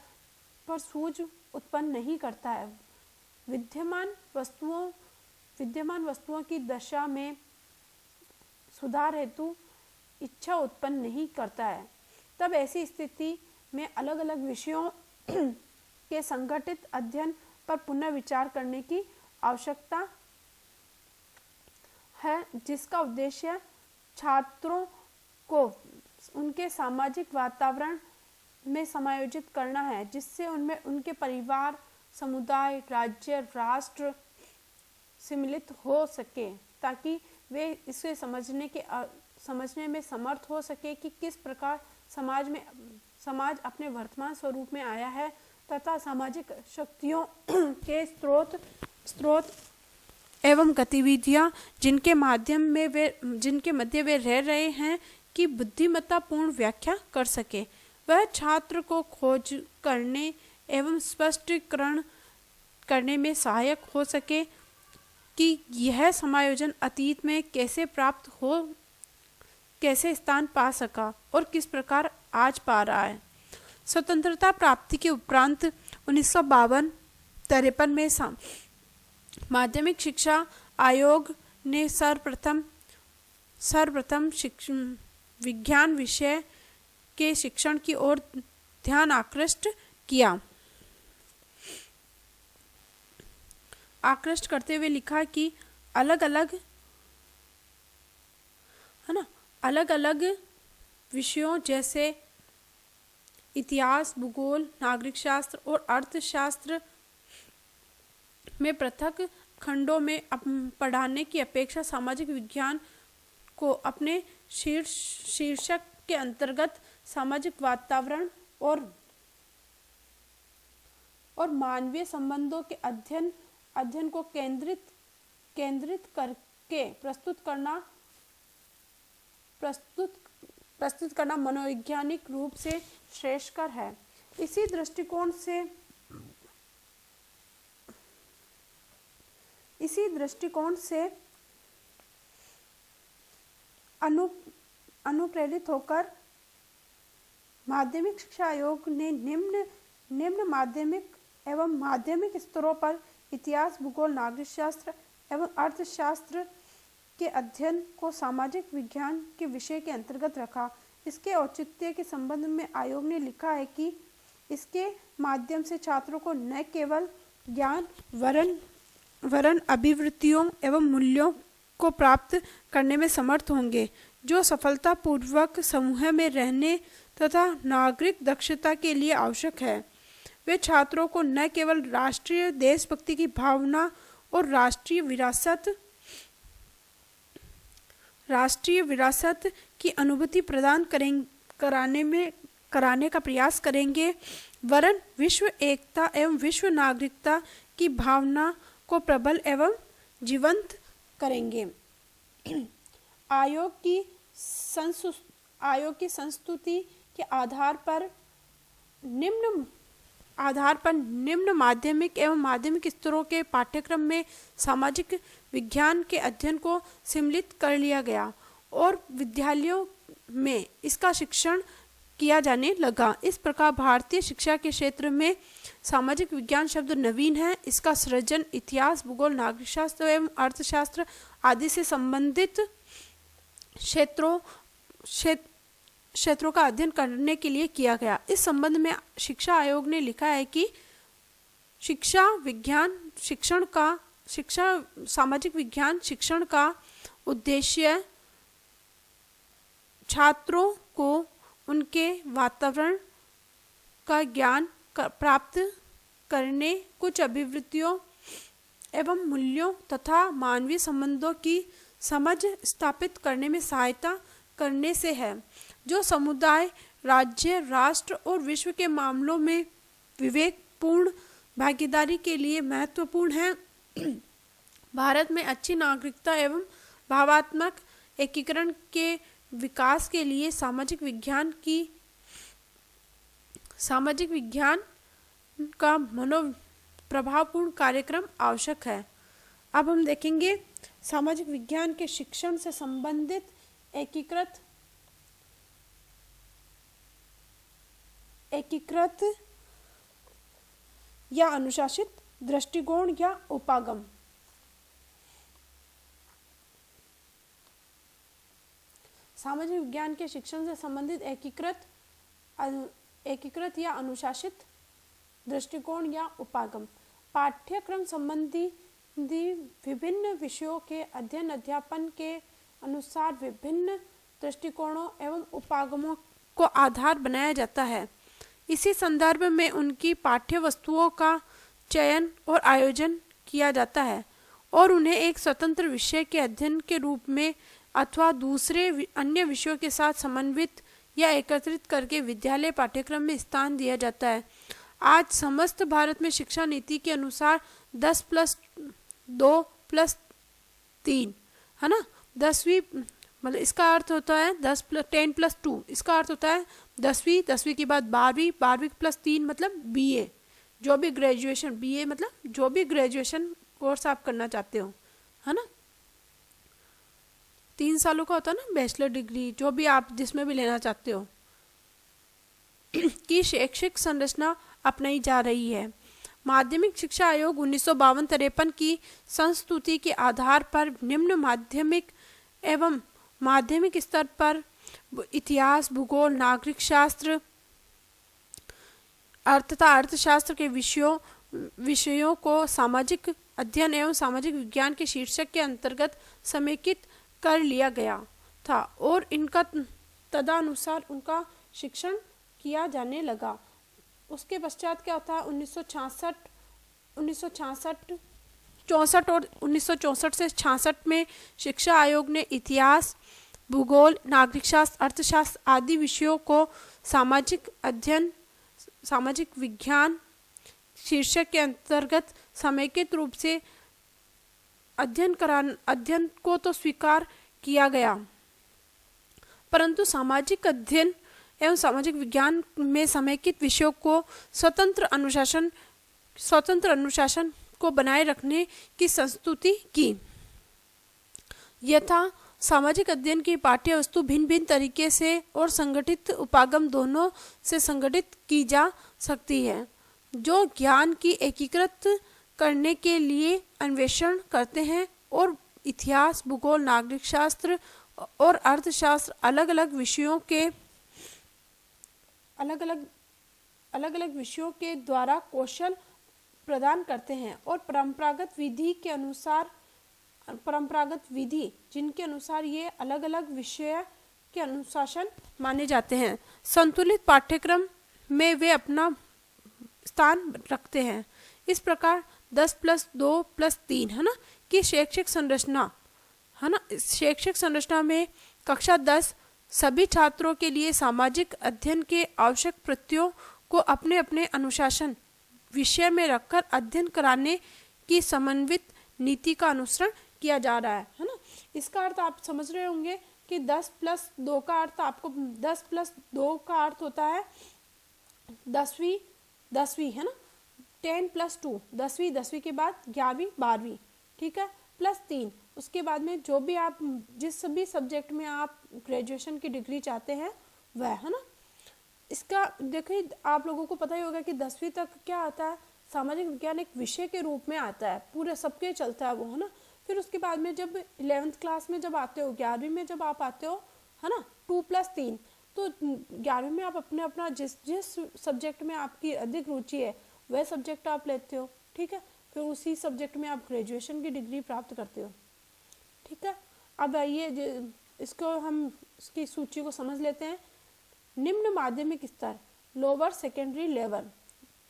सूझ उत्पन्न नहीं करता है। विद्यमान वस्तुओं की दशा में सुधार हेतु इच्छा उत्पन्न नहीं करता है। तब ऐसी स्थिति में अलग अलग विषयों के संगठित अध्ययन पर पुनः विचार करने की आवश्यकता है, जिसका उद्देश्य छात्रों को उनके सामाजिक वातावरण में समायोजित करना है, जिससे उनमें उनके परिवार, समुदाय, राज्य, राष्ट्र सम्मिलित हो सके, ताकि वे इसे समझने में समर्थ हो सके कि किस प्रकार समाज अपने वर्तमान स्वरूप में आया है तथा सामाजिक शक्तियों के स्रोत एवं गतिविधियां जिनके मध्य वे रह रहे हैं की बुद्धिमत्ता पूर्ण व्याख्या कर सके। वह छात्र को खोज करने एवं स्पष्टीकरण करने में सहायक हो सके कि यह समायोजन अतीत में कैसे प्राप्त हो, कैसे स्थान पा सका और किस प्रकार आज पा रहा है। स्वतंत्रता प्राप्ति के उपरांत 1952-53 में माध्यमिक शिक्षा आयोग ने सर्वप्रथम विज्ञान विषय के शिक्षण की ओर ध्यान आकृष्ट करते हुए लिखा कि अलग अलग विषयों जैसे इतिहास, भूगोल, नागरिक शास्त्र और अर्थशास्त्र में पृथक खंडों में पढ़ाने की अपेक्षा सामाजिक विज्ञान को अपने शीर्षक के अंतर्गत सामाजिक वातावरण और मानवीय संबंधों के अध्ययन को केंद्रित करके प्रस्तुत करना मनोवैज्ञानिक रूप से श्रेयस्कर है। इसी दृष्टिकोण से अनुप्रेरित होकर माध्यमिक शिक्षा आयोग ने निम्न माध्यमिक एवं माध्यमिक स्तरों पर इतिहास, भूगोल, नागरिक शास्त्र एवं अर्थशास्त्र के अध्ययन को सामाजिक विज्ञान के विषय के अंतर्गत रखा। इसके औचित्य के संबंध में आयोग ने लिखा है कि इसके माध्यम से छात्रों को न केवल ज्ञान वरन वरन अभिवृत्तियों एवं मूल्यों को प्राप्त करने में समर्थ होंगे, जो सफलतापूर्वक समूह में रहने तथा नागरिक दक्षता के लिए आवश्यक है। वे छात्रों को न केवल राष्ट्रीय देशभक्ति की भावना और राष्ट्रीय विरासत की अनुभूति प्रदान कराने का प्रयास करेंगे, वरन विश्व एकता एवं विश्व नागरिकता की भावना को प्रबल एवं जीवंत करेंगे। आयोग की संस्तुति के आधार पर निम्न माध्यमिक एवं माध्यमिक स्तरों के पाठ्यक्रम में सामाजिक विज्ञान के अध्ययन को सम्मिलित कर लिया गया और विद्यालयों में इसका शिक्षण किया जाने लगा। इस प्रकार भारतीय शिक्षा के क्षेत्र में सामाजिक विज्ञान शब्द नवीन है। इसका सृजन इतिहास, भूगोल, नागरिक शास्त्र एवं अर्थशास्त्र आदि से संबंधित क्षेत्रों का अध्ययन करने के लिए किया गया। इस संबंध में शिक्षा आयोग ने लिखा है कि सामाजिक विज्ञान शिक्षण का उद्देश्य छात्रों को उनके वातावरण का ज्ञान प्राप्त करने, कुछ अभिवृत्तियों एवं मूल्यों तथा मानवीय संबंधों की समझ स्थापित करने में सहायता करने से है, जो समुदाय, राज्य, राष्ट्र और विश्व के मामलों में विवेकपूर्ण भागीदारी के लिए महत्वपूर्ण है। भारत में अच्छी नागरिकता एवं भावात्मक एकीकरण के विकास के लिए सामाजिक विज्ञान का प्रभावपूर्ण कार्यक्रम आवश्यक है। अब हम देखेंगे सामाजिक विज्ञान के शिक्षण से संबंधित एकीकृत या अनुशासित दृष्टिकोण या उपागम। सामाजिक विज्ञान के शिक्षण से संबंधित एकीकृत या अनुशासित दृष्टिकोण या उपागम पाठ्यक्रम संबंधी विभिन्न विषयों के अध्ययन अध्यापन के अनुसार विभिन्न दृष्टिकोणों एवं उपागमों को आधार बनाया जाता है। इसी संदर्भ में उनकी पाठ्य वस्तुओं का चयन और आयोजन किया जाता है और उन्हें एक स्वतंत्र विषय के अध्ययन के रूप में अथवा दूसरे अन्य विषयों के साथ समन्वित या एकत्रित करके विद्यालय पाठ्यक्रम में स्थान दिया जाता है। आज समस्त भारत में शिक्षा नीति के अनुसार 10+2+3 है ना, 10वीं मतलब इसका अर्थ होता है 10+2, इसका अर्थ होता है 10वीं के बाद 12वीं +3 मतलब BA, जो भी ग्रेजुएशन, BA मतलब जो भी ग्रेजुएशन कोर्स आप करना चाहते हो, है ना। 3 सालों का होता है ना बैचलर डिग्री, जो भी आप जिसमें भी लेना चाहते हो की शैक्षिक संरचना अपनाई जा रही है। माध्यमिक शिक्षा आयोग 1952-53 की संस्तुति के आधार पर निम्न माध्यमिक एवं माध्यमिक स्तर पर इतिहास, भूगोल, नागरिक शास्त्र तथा अर्थशास्त्र के विषयों को सामाजिक अध्ययन एवं सामाजिक विज्ञान के शीर्षक के अंतर्गत समेकित कर लिया गया था और इनका तदनुसार उनका शिक्षण किया जाने लगा। उसके पश्चात क्या होता है 1964 और 1964 से 66 में शिक्षा आयोग ने इतिहास, भूगोल, नागरिक शास्त्र, अर्थशास्त्र आदि विषयों को सामाजिक विज्ञान शीर्षक के अंतर्गत समेकित रूप से अध्ययन को तो स्वीकार किया गया, परंतु सामाजिक अध्ययन एवं सामाजिक विज्ञान में समेकित विषयों को स्वतंत्र अनुशासन को बनाए रखने की संस्तुति की। यथा सामाजिक अध्ययन की पाठ्य वस्तु भिन्न भिन्न तरीके से और संगठित उपागम दोनों से संगठित की जा सकती है, जो ज्ञान की एकीकृत करने के लिए अन्वेषण करते हैं और इतिहास, भूगोल, नागरिक शास्त्र और अर्थशास्त्र अलग अलग विषयों के द्वारा कौशल प्रदान करते हैं और परंपरागत विधि जिनके अनुसार ये अलग अलग विषय के अनुशासन माने जाते हैं। संतुलित पाठ्यक्रम में वे अपना स्थान रखते हैं। इस प्रकार 10+2+3 है ना कि शैक्षिक संरचना है ना। शैक्षिक संरचना में कक्षा 10 सभी छात्रों के लिए सामाजिक अध्ययन के आवश्यक प्रत्ययों को अपने अपने अनुशासन विषय में रखकर अध्ययन कराने की समन्वित नीति का अनुसरण किया जा रहा है ना। इसका अर्थ आप समझ रहे होंगे कि 10+2 का अर्थ आपको 10+2 का अर्थ होता है 10वीं है ना। 10+2 10वीं के बाद 11वीं 12वीं, ठीक है, +3 उसके बाद में जो भी आप जिस भी सब्जेक्ट में आप ग्रेजुएशन की डिग्री चाहते हैं वह है ना। इसका देखिए आप लोगों को पता ही होगा कि 10वीं तक क्या आता है, सामाजिक विज्ञान एक विषय के रूप में आता है, पूरे सबके चलता है वो है ना। फिर उसके बाद में जब 11th क्लास में जब आते हो, 11वीं में जब आप आते हो है ना 2+3, तो 11वीं में आप अपना जिस सब्जेक्ट में आपकी अधिक रुचि है वह सब्जेक्ट आप लेते हो, ठीक है। फिर उसी सब्जेक्ट में आप ग्रेजुएशन की डिग्री प्राप्त करते हो, ठीक है। अब आइए इसको हम इसकी सूची को समझ लेते हैं। निम्न माध्यमिक स्तर लोअर सेकेंडरी लेवल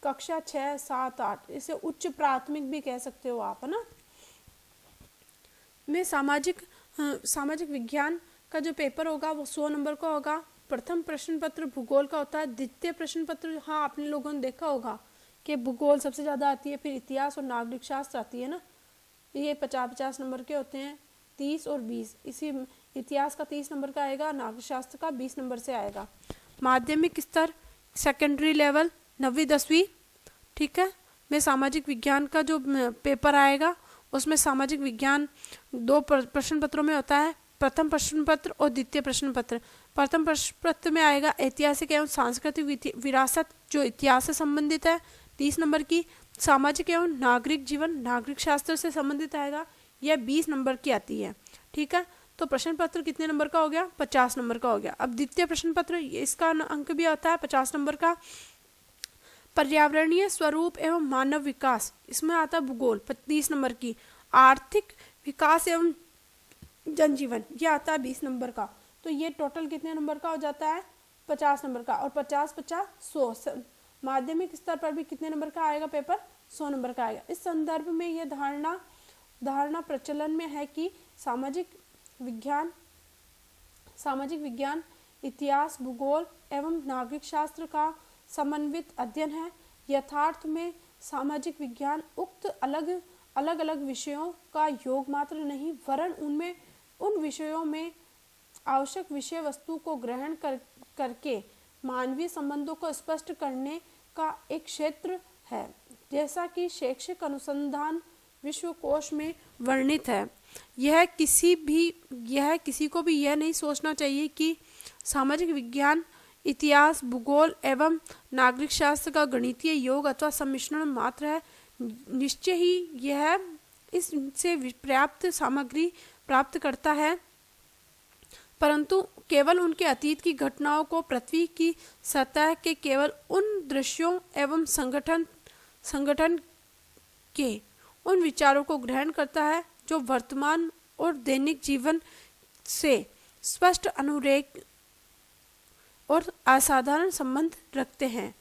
कक्षा 6, 7, 8 इसे उच्च प्राथमिक भी कह सकते हो आप है ना। में सामाजिक विज्ञान का जो पेपर होगा वो 100 नंबर का होगा। प्रथम प्रश्न पत्र भूगोल का होता है। द्वितीय प्रश्न पत्र हाँ आपने लोगों ने देखा होगा कि भूगोल सबसे ज़्यादा आती है, फिर इतिहास और नागरिक शास्त्र आती है ना। ये 50-50 नंबर के होते हैं, 30 और 20। इसी इतिहास का 30 नंबर का आएगा, नागरिक शास्त्र का 20 नंबर से आएगा। माध्यमिक स्तर सेकेंडरी लेवल 9वीं 10वीं, ठीक है, में सामाजिक विज्ञान का जो पेपर आएगा उसमें सामाजिक विज्ञान 2 प्रश्न पत्रों में होता है, प्रथम प्रश्न पत्र और द्वितीय प्रश्न पत्र। प्रथम प्रश्न पत्र में आएगा ऐतिहासिक एवं सांस्कृतिक विरासत जो इतिहास से संबंधित है 30 नंबर की। सामाजिक एवं नागरिक जीवन नागरिक शास्त्र से संबंधित आएगा, यह 20 नंबर की आती है, ठीक है। तो प्रश्न पत्र कितने नंबर का हो गया, 50 नंबर का हो गया। अब द्वितीय प्रश्न पत्र इसका अंक भी आता है 50 नंबर का। पर्यावरणीय स्वरूप एवं मानव विकास इसमें आता है भूगोल 30 नंबर की। आर्थिक विकास एवं जनजीवन ये आता है 20 नंबर का। तो ये टोटल कितने नंबर का हो जाता है, 50 नंबर का। और 50-50 100 माध्यमिक स्तर पर भी कितने नंबर का आएगा पेपर, 100 नंबर का आएगा। इस संदर्भ में यह धारणा प्रचलन में है कि सामाजिक विज्ञान इतिहास भूगोल एवं नागरिक शास्त्र का समन्वित अध्ययन है। यथार्थ में सामाजिक विज्ञान उक्त अलग अलग विषयों का योग मात्र नहीं, वरन उनमें उन विषयों में आवश्यक विषय वस्तु को ग्रहण करके मानवीय संबंधों को स्पष्ट करने का एक क्षेत्र है, जैसा कि शैक्षिक अनुसंधान विश्वकोश में वर्णित है। यह किसी को भी यह नहीं सोचना चाहिए कि सामाजिक विज्ञान इतिहास भूगोल एवं नागरिक शास्त्र का गणितीय योग अथवा सम्मिश्रण मात्र है। निश्चय ही यह इससे पर्याप्त सामग्री प्राप्त करता है, परंतु केवल उनके अतीत की घटनाओं को पृथ्वी की सतह के केवल उन दृश्यों एवं संगठन के उन विचारों को ग्रहण करता है जो वर्तमान और दैनिक जीवन से स्पष्ट अनुरेख और असाधारण संबंध रखते हैं।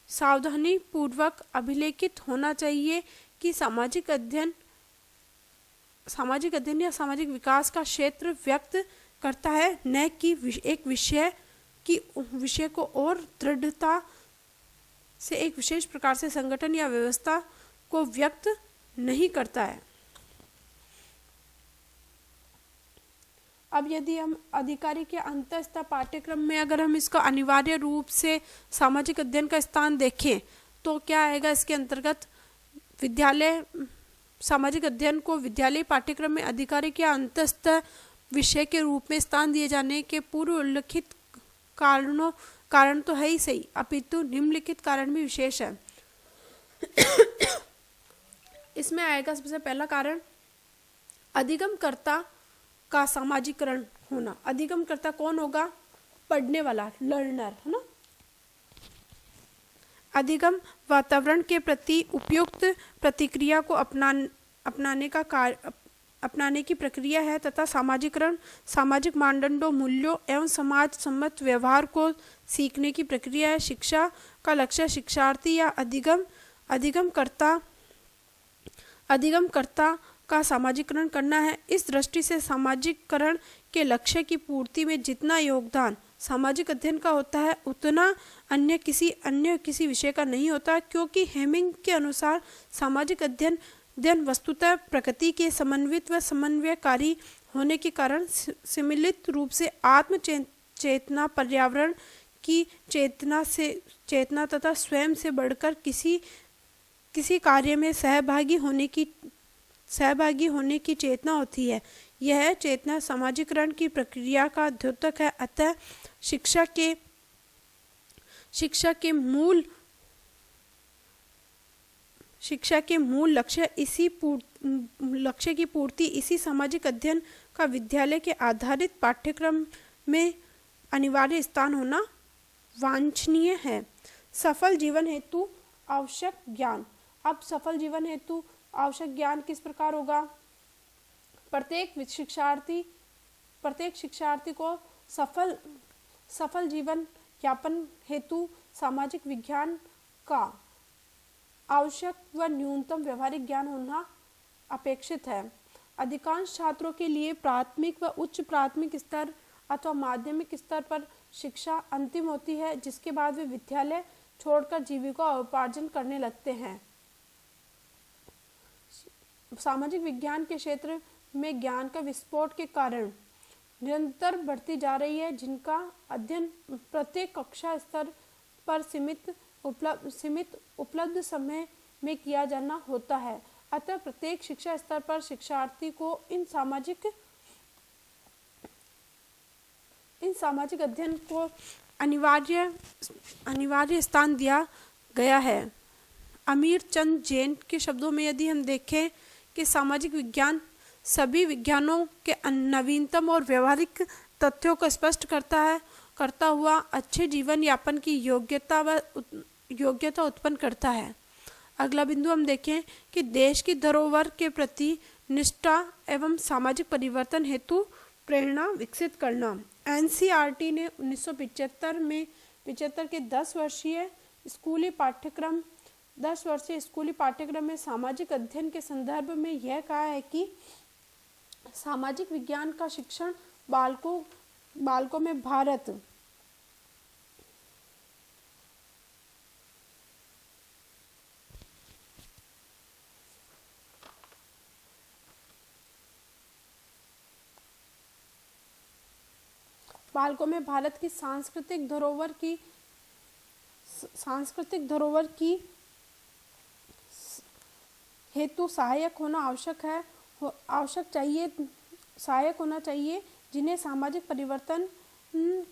सावधानी पूर्वक अभिलेखित होना चाहिए कि सामाजिक अध्ययन या सामाजिक विकास का क्षेत्र व्यक्त करता है, न कि एक विषय को और दृढ़ता से एक विशेष प्रकार से संगठन या व्यवस्था को व्यक्त नहीं करता है। अब यदि हम अधिकारी के अंतःस्तर पाठ्यक्रम में अगर हम इसका अनिवार्य रूप से सामाजिक अध्ययन का स्थान देखें तो क्या आएगा इसके अंतर्गत, विद्यालय सामाजिक अध्ययन को विद्यालय पाठ्यक्रम में अधिकारी के अंतःस्तर विषय के रूप में स्थान दिए जाने के पूर्व उल्लिखित कारण तो है ही सही, अपितु निम्नलिखित कारण भी विशेष है। इसमें आएगा सबसे पहला कारण अधिगमकर्ता का सामाजिकरण होना। अधिगमकर्ता कौन होगा, पढ़ने वाला, लर्नर है ना। अधिगम वातावरण के प्रति उपयुक्त प्रतिक्रिया को अपनाने की प्रक्रिया है तथा सामाजिकरण सामाजिक मानदंडों, मूल्यों एवं समाज सम्मत व्यवहार को सीखने की प्रक्रिया है। शिक्षा का लक्ष्य शिक्षार्थी या अधिगमकर्ता का सामाजिकरण करना है। इस दृष्टि से सामाजिकरण के लक्ष्य की पूर्ति में जितना योगदान सामाजिक अध्ययन का होता है उतना अन्य किसी विषय का नहीं होता, क्योंकि हेमिंग के अनुसार सामाजिक अध्ययन वस्तुतः प्रकृति के समन्वित व समन्वयकारी होने के कारण सम्मिलित रूप से आत्म चेतना, पर्यावरण की चेतना तथा स्वयं से बढ़कर किसी कार्य में सहभागी होने की चेतना होती है। यह चेतना सामाजिकरण की प्रक्रिया का द्योतक है। अतः शिक्षा के मूल लक्ष्य की पूर्ति इसी सामाजिक अध्ययन का विद्यालय के आधारित पाठ्यक्रम में अनिवार्य स्थान होना वांछनीय है। सफल जीवन हेतु आवश्यक ज्ञान। अब सफल जीवन हेतु आवश्यक ज्ञान किस प्रकार होगा? प्रत्येक शिक्षार्थी को सफल जीवन यापन हेतु सामाजिक विज्ञान का आवश्यक व न्यूनतम व्यवहारिक ज्ञान होना अपेक्षित है। अधिकांश छात्रों के लिए प्राथमिक व उच्च प्राथमिक स्तर अथवा माध्यमिक स्तर पर शिक्षा अंतिम होती है, जिसके बाद वे विद्यालय छोड़कर जीविका उपार्जन करने लगते हैं। सामाजिक विज्ञान के क्षेत्र में ज्ञान का विस्फोट के कारण निरंतर बढ़ती जा रही है, जिनका अध्ययन प्रत्येक कक्षा स्तर पर सीमित उपलब्ध समय में किया जाना होता है। अतः प्रत्येक शिक्षा स्तर पर शिक्षार्थी को इन सामाजिक अध्ययन को अनिवार्य स्थान दिया गया है। अमीर चंद जैन के शब्दों में यदि हम देखें कि सामाजिक विज्ञान सभी विज्ञानों के नवीनतम और व्यवहारिक तथ्यों को स्पष्ट करता हुआ अच्छे जीवन यापन की योग्यता उत्पन्न करता है। अगला बिंदु हम देखें कि देश की धरोहर के प्रति निष्ठा एवं सामाजिक परिवर्तन हेतु प्रेरणा विकसित करना। एनसीईआरटी ने 1975 के 10 वर्षीय स्कूली पाठ्यक्रम में सामाजिक अध्ययन के संदर्भ में यह कहा है कि सामाजिक विज्ञान का शिक्षण बालकों में भारत की सांस्कृतिक धरोहर की हेतु सहायक होना चाहिए, जिन्हें सामाजिक परिवर्तन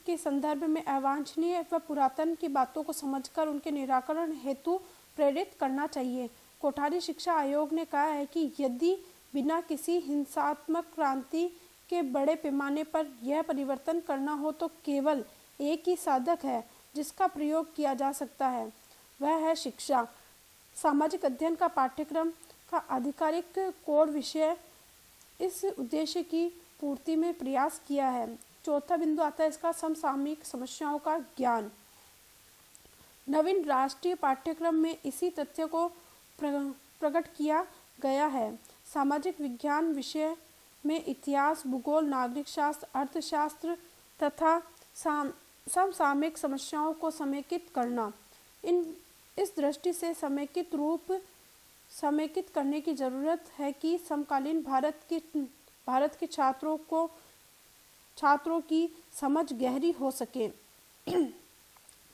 के संदर्भ में अवांछनीय व पुरातन की बातों को समझकर उनके निराकरण हेतु प्रेरित करना चाहिए। कोठारी शिक्षा आयोग ने कहा है कि यदि बिना किसी हिंसात्मक क्रांति के बड़े पैमाने पर यह परिवर्तन करना हो तो केवल एक ही साधक है जिसका प्रयोग किया जा सकता है, वह है शिक्षा। सामाजिक अध्ययन का पाठ्यक्रम का आधिकारिक कोर विषय इस उद्देश्य की पूर्ति में प्रयास किया है। चौथा बिंदु आता है इसका समसामयिक समस्याओं का ज्ञान। नवीन राष्ट्रीय पाठ्यक्रम में इसी तथ्य को प्रकट किया गया है। सामाजिक विज्ञान विषय में इतिहास, भूगोल, नागरिक शास्त्र, अर्थशास्त्र तथा समसामयिक समस्याओं को समेकित करना। इस दृष्टि से समेकित करने की जरूरत है कि समकालीन भारत के छात्रों की समझ गहरी हो सके।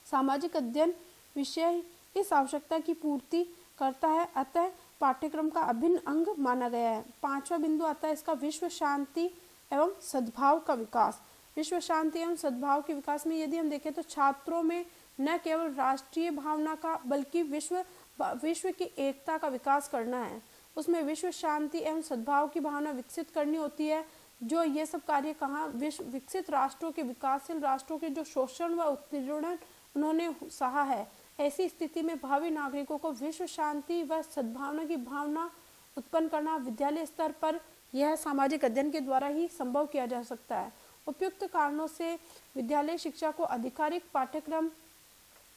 सामाजिक अध्ययन विषय इस आवश्यकता की पूर्ति करता है, अतः पाठ्यक्रम का अभिन्न अंग माना गया है। पांचवा बिंदु आता है इसका विश्व शांति एवं सद्भाव का विकास। विश्व शांति एवं सद्भाव के विकास में यदि हम देखें तो छात्रों में न केवल राष्ट्रीय भावना का बल्कि विश्व की एकता का विकास करना है। उसमें विश्व शांति एवं सद्भाव की भावना विकसित करनी होती है। जो ये सब कार्य कहाँ विकसित राष्ट्रों के, विकासशील राष्ट्रों के जो शोषण व उत्पीड़न उन्होंने सहा है, ऐसी स्थिति में भावी नागरिकों को विश्व शांति व सद्भावना की भावना उत्पन्न करना विद्यालय स्तर पर यह सामाजिक अध्ययन के द्वारा ही संभव किया जा सकता है। उपयुक्त कारणों से विद्यालय शिक्षा को आधिकारिक पाठ्यक्रम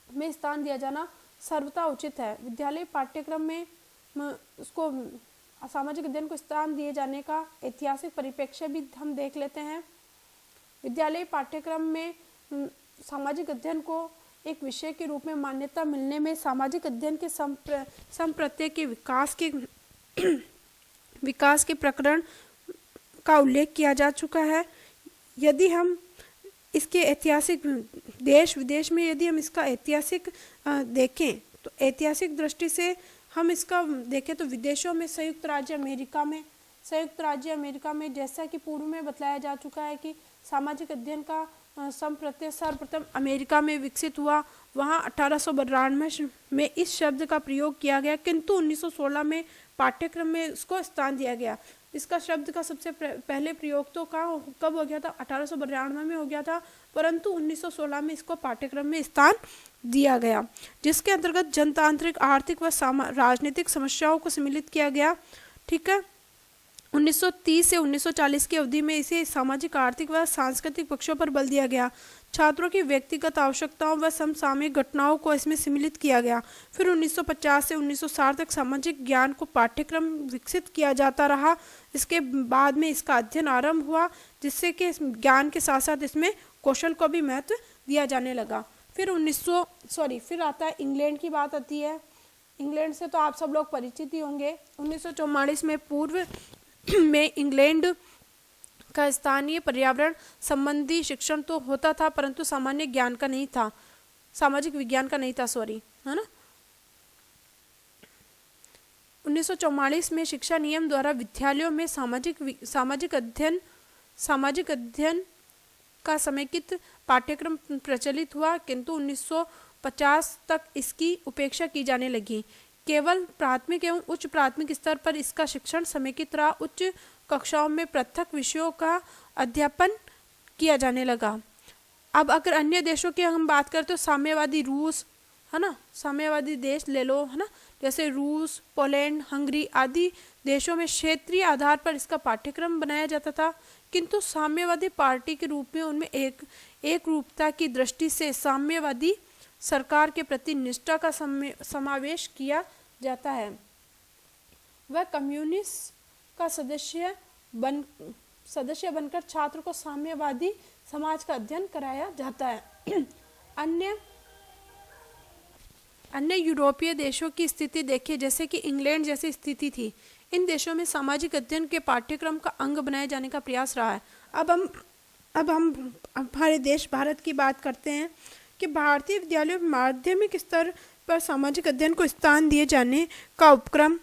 में स्थान दिया जाना सर्वथा उचित है। विद्यालय पाठ्यक्रम में उसको सामाजिक अध्ययन को स्थान दिए जाने का ऐतिहासिक परिप्रेक्ष्य भी हम देख लेते हैं। विद्यालय पाठ्यक्रम में सामाजिक अध्ययन को एक विषय के रूप में मान्यता मिलने में सामाजिक अध्ययन के संप्रत्यय के विकास के प्रकरण का उल्लेख किया जा चुका है। यदि हम इसके ऐतिहासिक देश विदेश में यदि हम इसका ऐतिहासिक देखें तो ऐतिहासिक दृष्टि से हम इसका देखें तो विदेशों में संयुक्त राज्य अमेरिका में जैसा कि पूर्व में बतलाया जा चुका है कि सामाजिक अध्ययन का संप्रत्यय सर्वप्रथम अमेरिका में विकसित हुआ। वहाँ 1892 में इस शब्द का प्रयोग किया गया, किंतु 1916 में पाठ्यक्रम में उसको स्थान दिया गया। इसका शब्द का सबसे पहले प्रयोग तो कब हो गया था? 1892 में हो गया था, परंतु 1916 में इसको पाठ्यक्रम में स्थान दिया गया, जिसके अंतर्गत जनतांत्रिक, आर्थिक व राजनीतिक समस्याओं को सम्मिलित किया गया। ठीक है, 1930 से 1940 की अवधि में इसे सामाजिक, आर्थिक व सांस्कृतिक पक्षों पर बल दिया गया। छात्रों की व्यक्तिगत आवश्यकताओं व समसामयिक घटनाओं को इसमें सम्मिलित किया गया। फिर 1950 से 1960 तक सामाजिक ज्ञान को पाठ्यक्रम विकसित किया जाता रहा। इसके बाद में इसका अध्ययन आरंभ हुआ, जिससे कि ज्ञान के साथ साथ इसमें कौशल को भी महत्व दिया जाने लगा। फिर आता है इंग्लैंड की बात आती है। इंग्लैंड से तो आप सब लोग परिचित ही होंगे। 1944 में पूर्व में इंग्लैंड का स्थानीय पर्यावरण संबंधी शिक्षण तो होता था, परंतु सामान्य ज्ञान का नहीं था, सामाजिक विज्ञान का नहीं था, है ना। 1944 में शिक्षा नियम द्वारा विद्यालयों में सामाजिक अध्ययन का समेकित पाठ्यक्रम प्रचलित हुआ, किंतु 1950 तक इसकी उपेक्षा की जाने लगी। केवल प्राथमिक एवं उच्च प्राथमिक स्तर पर इसका शिक्षण समेकित रहा। उच्च कक्षाओं में पृथक विषयों का अध्यापन किया जाने लगा। अब अगर अन्य देशों की हम बात करें तो साम्यवादी रूस, है ना, साम्यवादी देश ले लो, है ना, जैसे रूस, पोलैंड, हंगरी आदि देशों में क्षेत्रीय आधार पर इसका पाठ्यक्रम बनाया जाता था, किंतु साम्यवादी पार्टी के रूप में उनमें एक रूपता की दृष्टि से साम्यवादी सरकार के प्रति निष्ठा का समावेश किया जाता है। वह कम्युनिस्ट का सदस्य बनकर छात्र को साम्यवादी समाज का अध्ययन कराया जाता है। अन्य यूरोपीय देशों की स्थिति देखिए, जैसे कि इंग्लैंड जैसी स्थिति थी। इन देशों में सामाजिक अध्ययन के पाठ्यक्रम का अंग बनाए जाने का प्रयास रहा है। अब हम हमारे देश भारत की बात करते हैं कि भारतीय विद्यालयों में माध्यमिक स्तर पर सामाजिक अध्ययन को स्थान दिए जाने का उपक्रम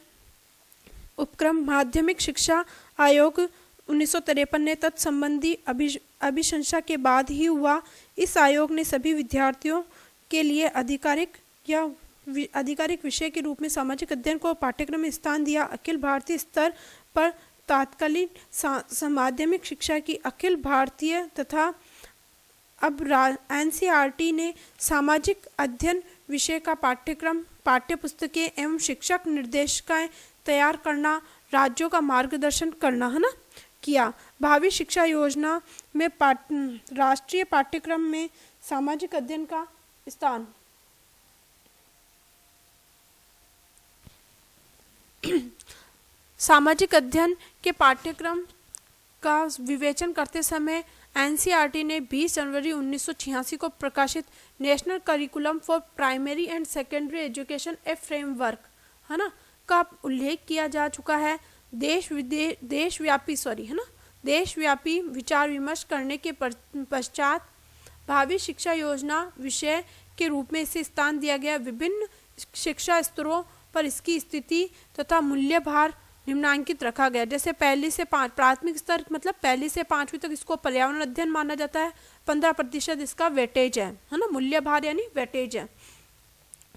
माध्यमिक शिक्षा आयोग 1953 ने तत्संबंधी अभिशंसा के बाद ही हुआ। इस आयोग ने सभी विद्यार्थियों के लिए आधिकारिक विषय के रूप में सामाजिक अध्ययन को पाठ्यक्रम में स्थान दिया। अखिल भारतीय स्तर पर तात्कालिक माध्यमिक शिक्षा की अखिल भारतीय तथा अब एनसीईआरटी ने सामाजिक अध्ययन विषय का पाठ्यक्रम, पाठ्यपुस्तकें एवं शिक्षक निर्देशिकाएं तैयार करना, राज्यों का मार्गदर्शन करना, है ना, किया। भावी शिक्षा योजना में राष्ट्रीय पाठ्यक्रम में सामाजिक अध्ययन का स्थान सामाजिक अध्ययन के पाठ्यक्रम का विवेचन करते समय एनसीईआरटी ने 20 जनवरी 1986 को प्रकाशित national curriculum for primary and secondary education A framework, है ना, का उल्लेख किया जा चुका है। देशव्यापी विचार विमर्श करने के पश्चात भावी शिक्षा योजना विषय के रूप में इसे स्थान दिया गया। विभिन्न शिक्षा स्तरों पर इसकी स्थिति तथा मूल्य भार निम्नांकित रखा गया। जैसे पहली से प्राथमिक स्तर मतलब पहली से 5वीं तक इसको पर्यावरण अध्ययन माना जाता है, 15% इसका वेटेज है ना, मूल्य भार यानी वेटेज है।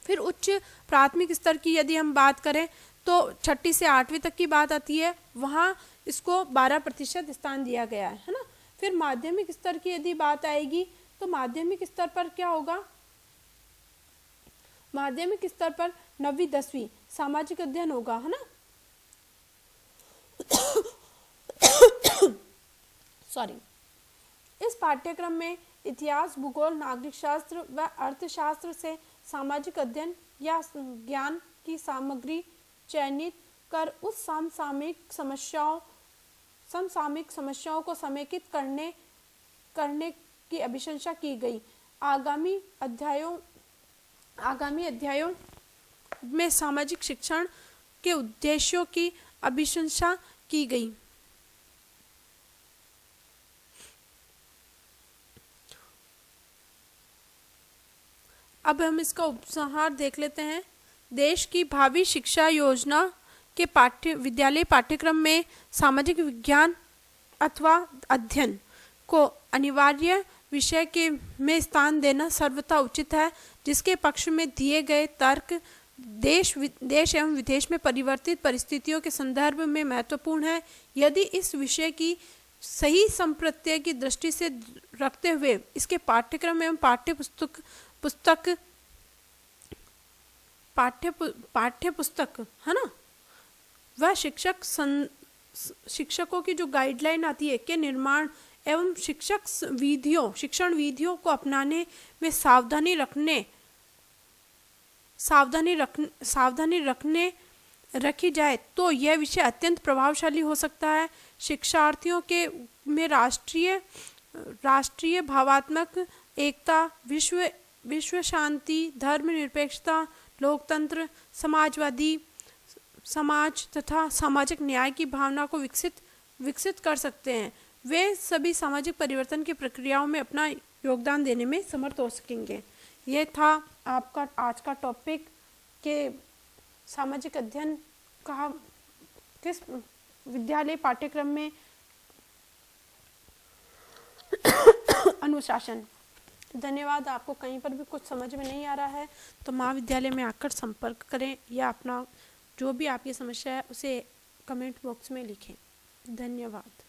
फिर उच्च प्राथमिक स्तर की यदि हम बात करें तो 6वीं से 8वीं तक की बात आती है, वहाँ इसको 12% स्थान दिया गया है ना। फिर माध्यमिक स्तर की यदि बात आएगी तो माध्यमिक स्तर पर क्या होगा, माध्यमिक स्तर पर 9वीं 10वीं सामाजिक अध्ययन होगा, है ना। सॉरी। इस पाठ्यक्रम में इतिहास, भूगोल, नागरिक शास्त्र व अर्थशास्त्र से सामाजिक अध्ययन या ज्ञान की सामग्री चयनित कर उस समसामयिक समस्याओं को समेकित करने की अभिशंसा की गई। आगामी अध्यायों में सामाजिक शिक्षण के उद्देश्यों की अभिशंसा की गई। अब हम इसका उपसंहार देख लेते हैं। देश की भावी शिक्षा योजना के विद्यालय पाठ्यक्रम में सामाजिक विज्ञान अथवा अध्ययन को अनिवार्य विषय के में स्थान देना सर्वथा उचित है, जिसके पक्ष में दिए गए तर्क देश एवं विदेश में परिवर्तित परिस्थितियों के संदर्भ में महत्वपूर्ण है। यदि इस विषय की सही संप्रत्यय की दृष्टि से रखते हुए इसके पाठ्यक्रम एवं पाठ्य पुस्तक है ना, वह शिक्षकों की जो गाइडलाइन आती है के निर्माण एवं शिक्षण विधियों को अपनाने में सावधानी रखी जाए तो यह विषय अत्यंत प्रभावशाली हो सकता है। शिक्षार्थियों के में राष्ट्रीय भावात्मक एकता, विश्व शांति, धर्मनिरपेक्षता, लोकतंत्र, समाजवादी समाज तथा सामाजिक न्याय की भावना को विकसित कर सकते हैं। वे सभी सामाजिक परिवर्तन की प्रक्रियाओं में अपना योगदान देने में समर्थ हो सकेंगे। ये था आपका आज का टॉपिक के सामाजिक अध्ययन का किस विद्यालय पाठ्यक्रम में अनुशासन। धन्यवाद। आपको कहीं पर भी कुछ समझ में नहीं आ रहा है तो महाविद्यालय में आकर संपर्क करें या अपना जो भी आपकी समस्या है उसे कमेंट बॉक्स में लिखें। धन्यवाद।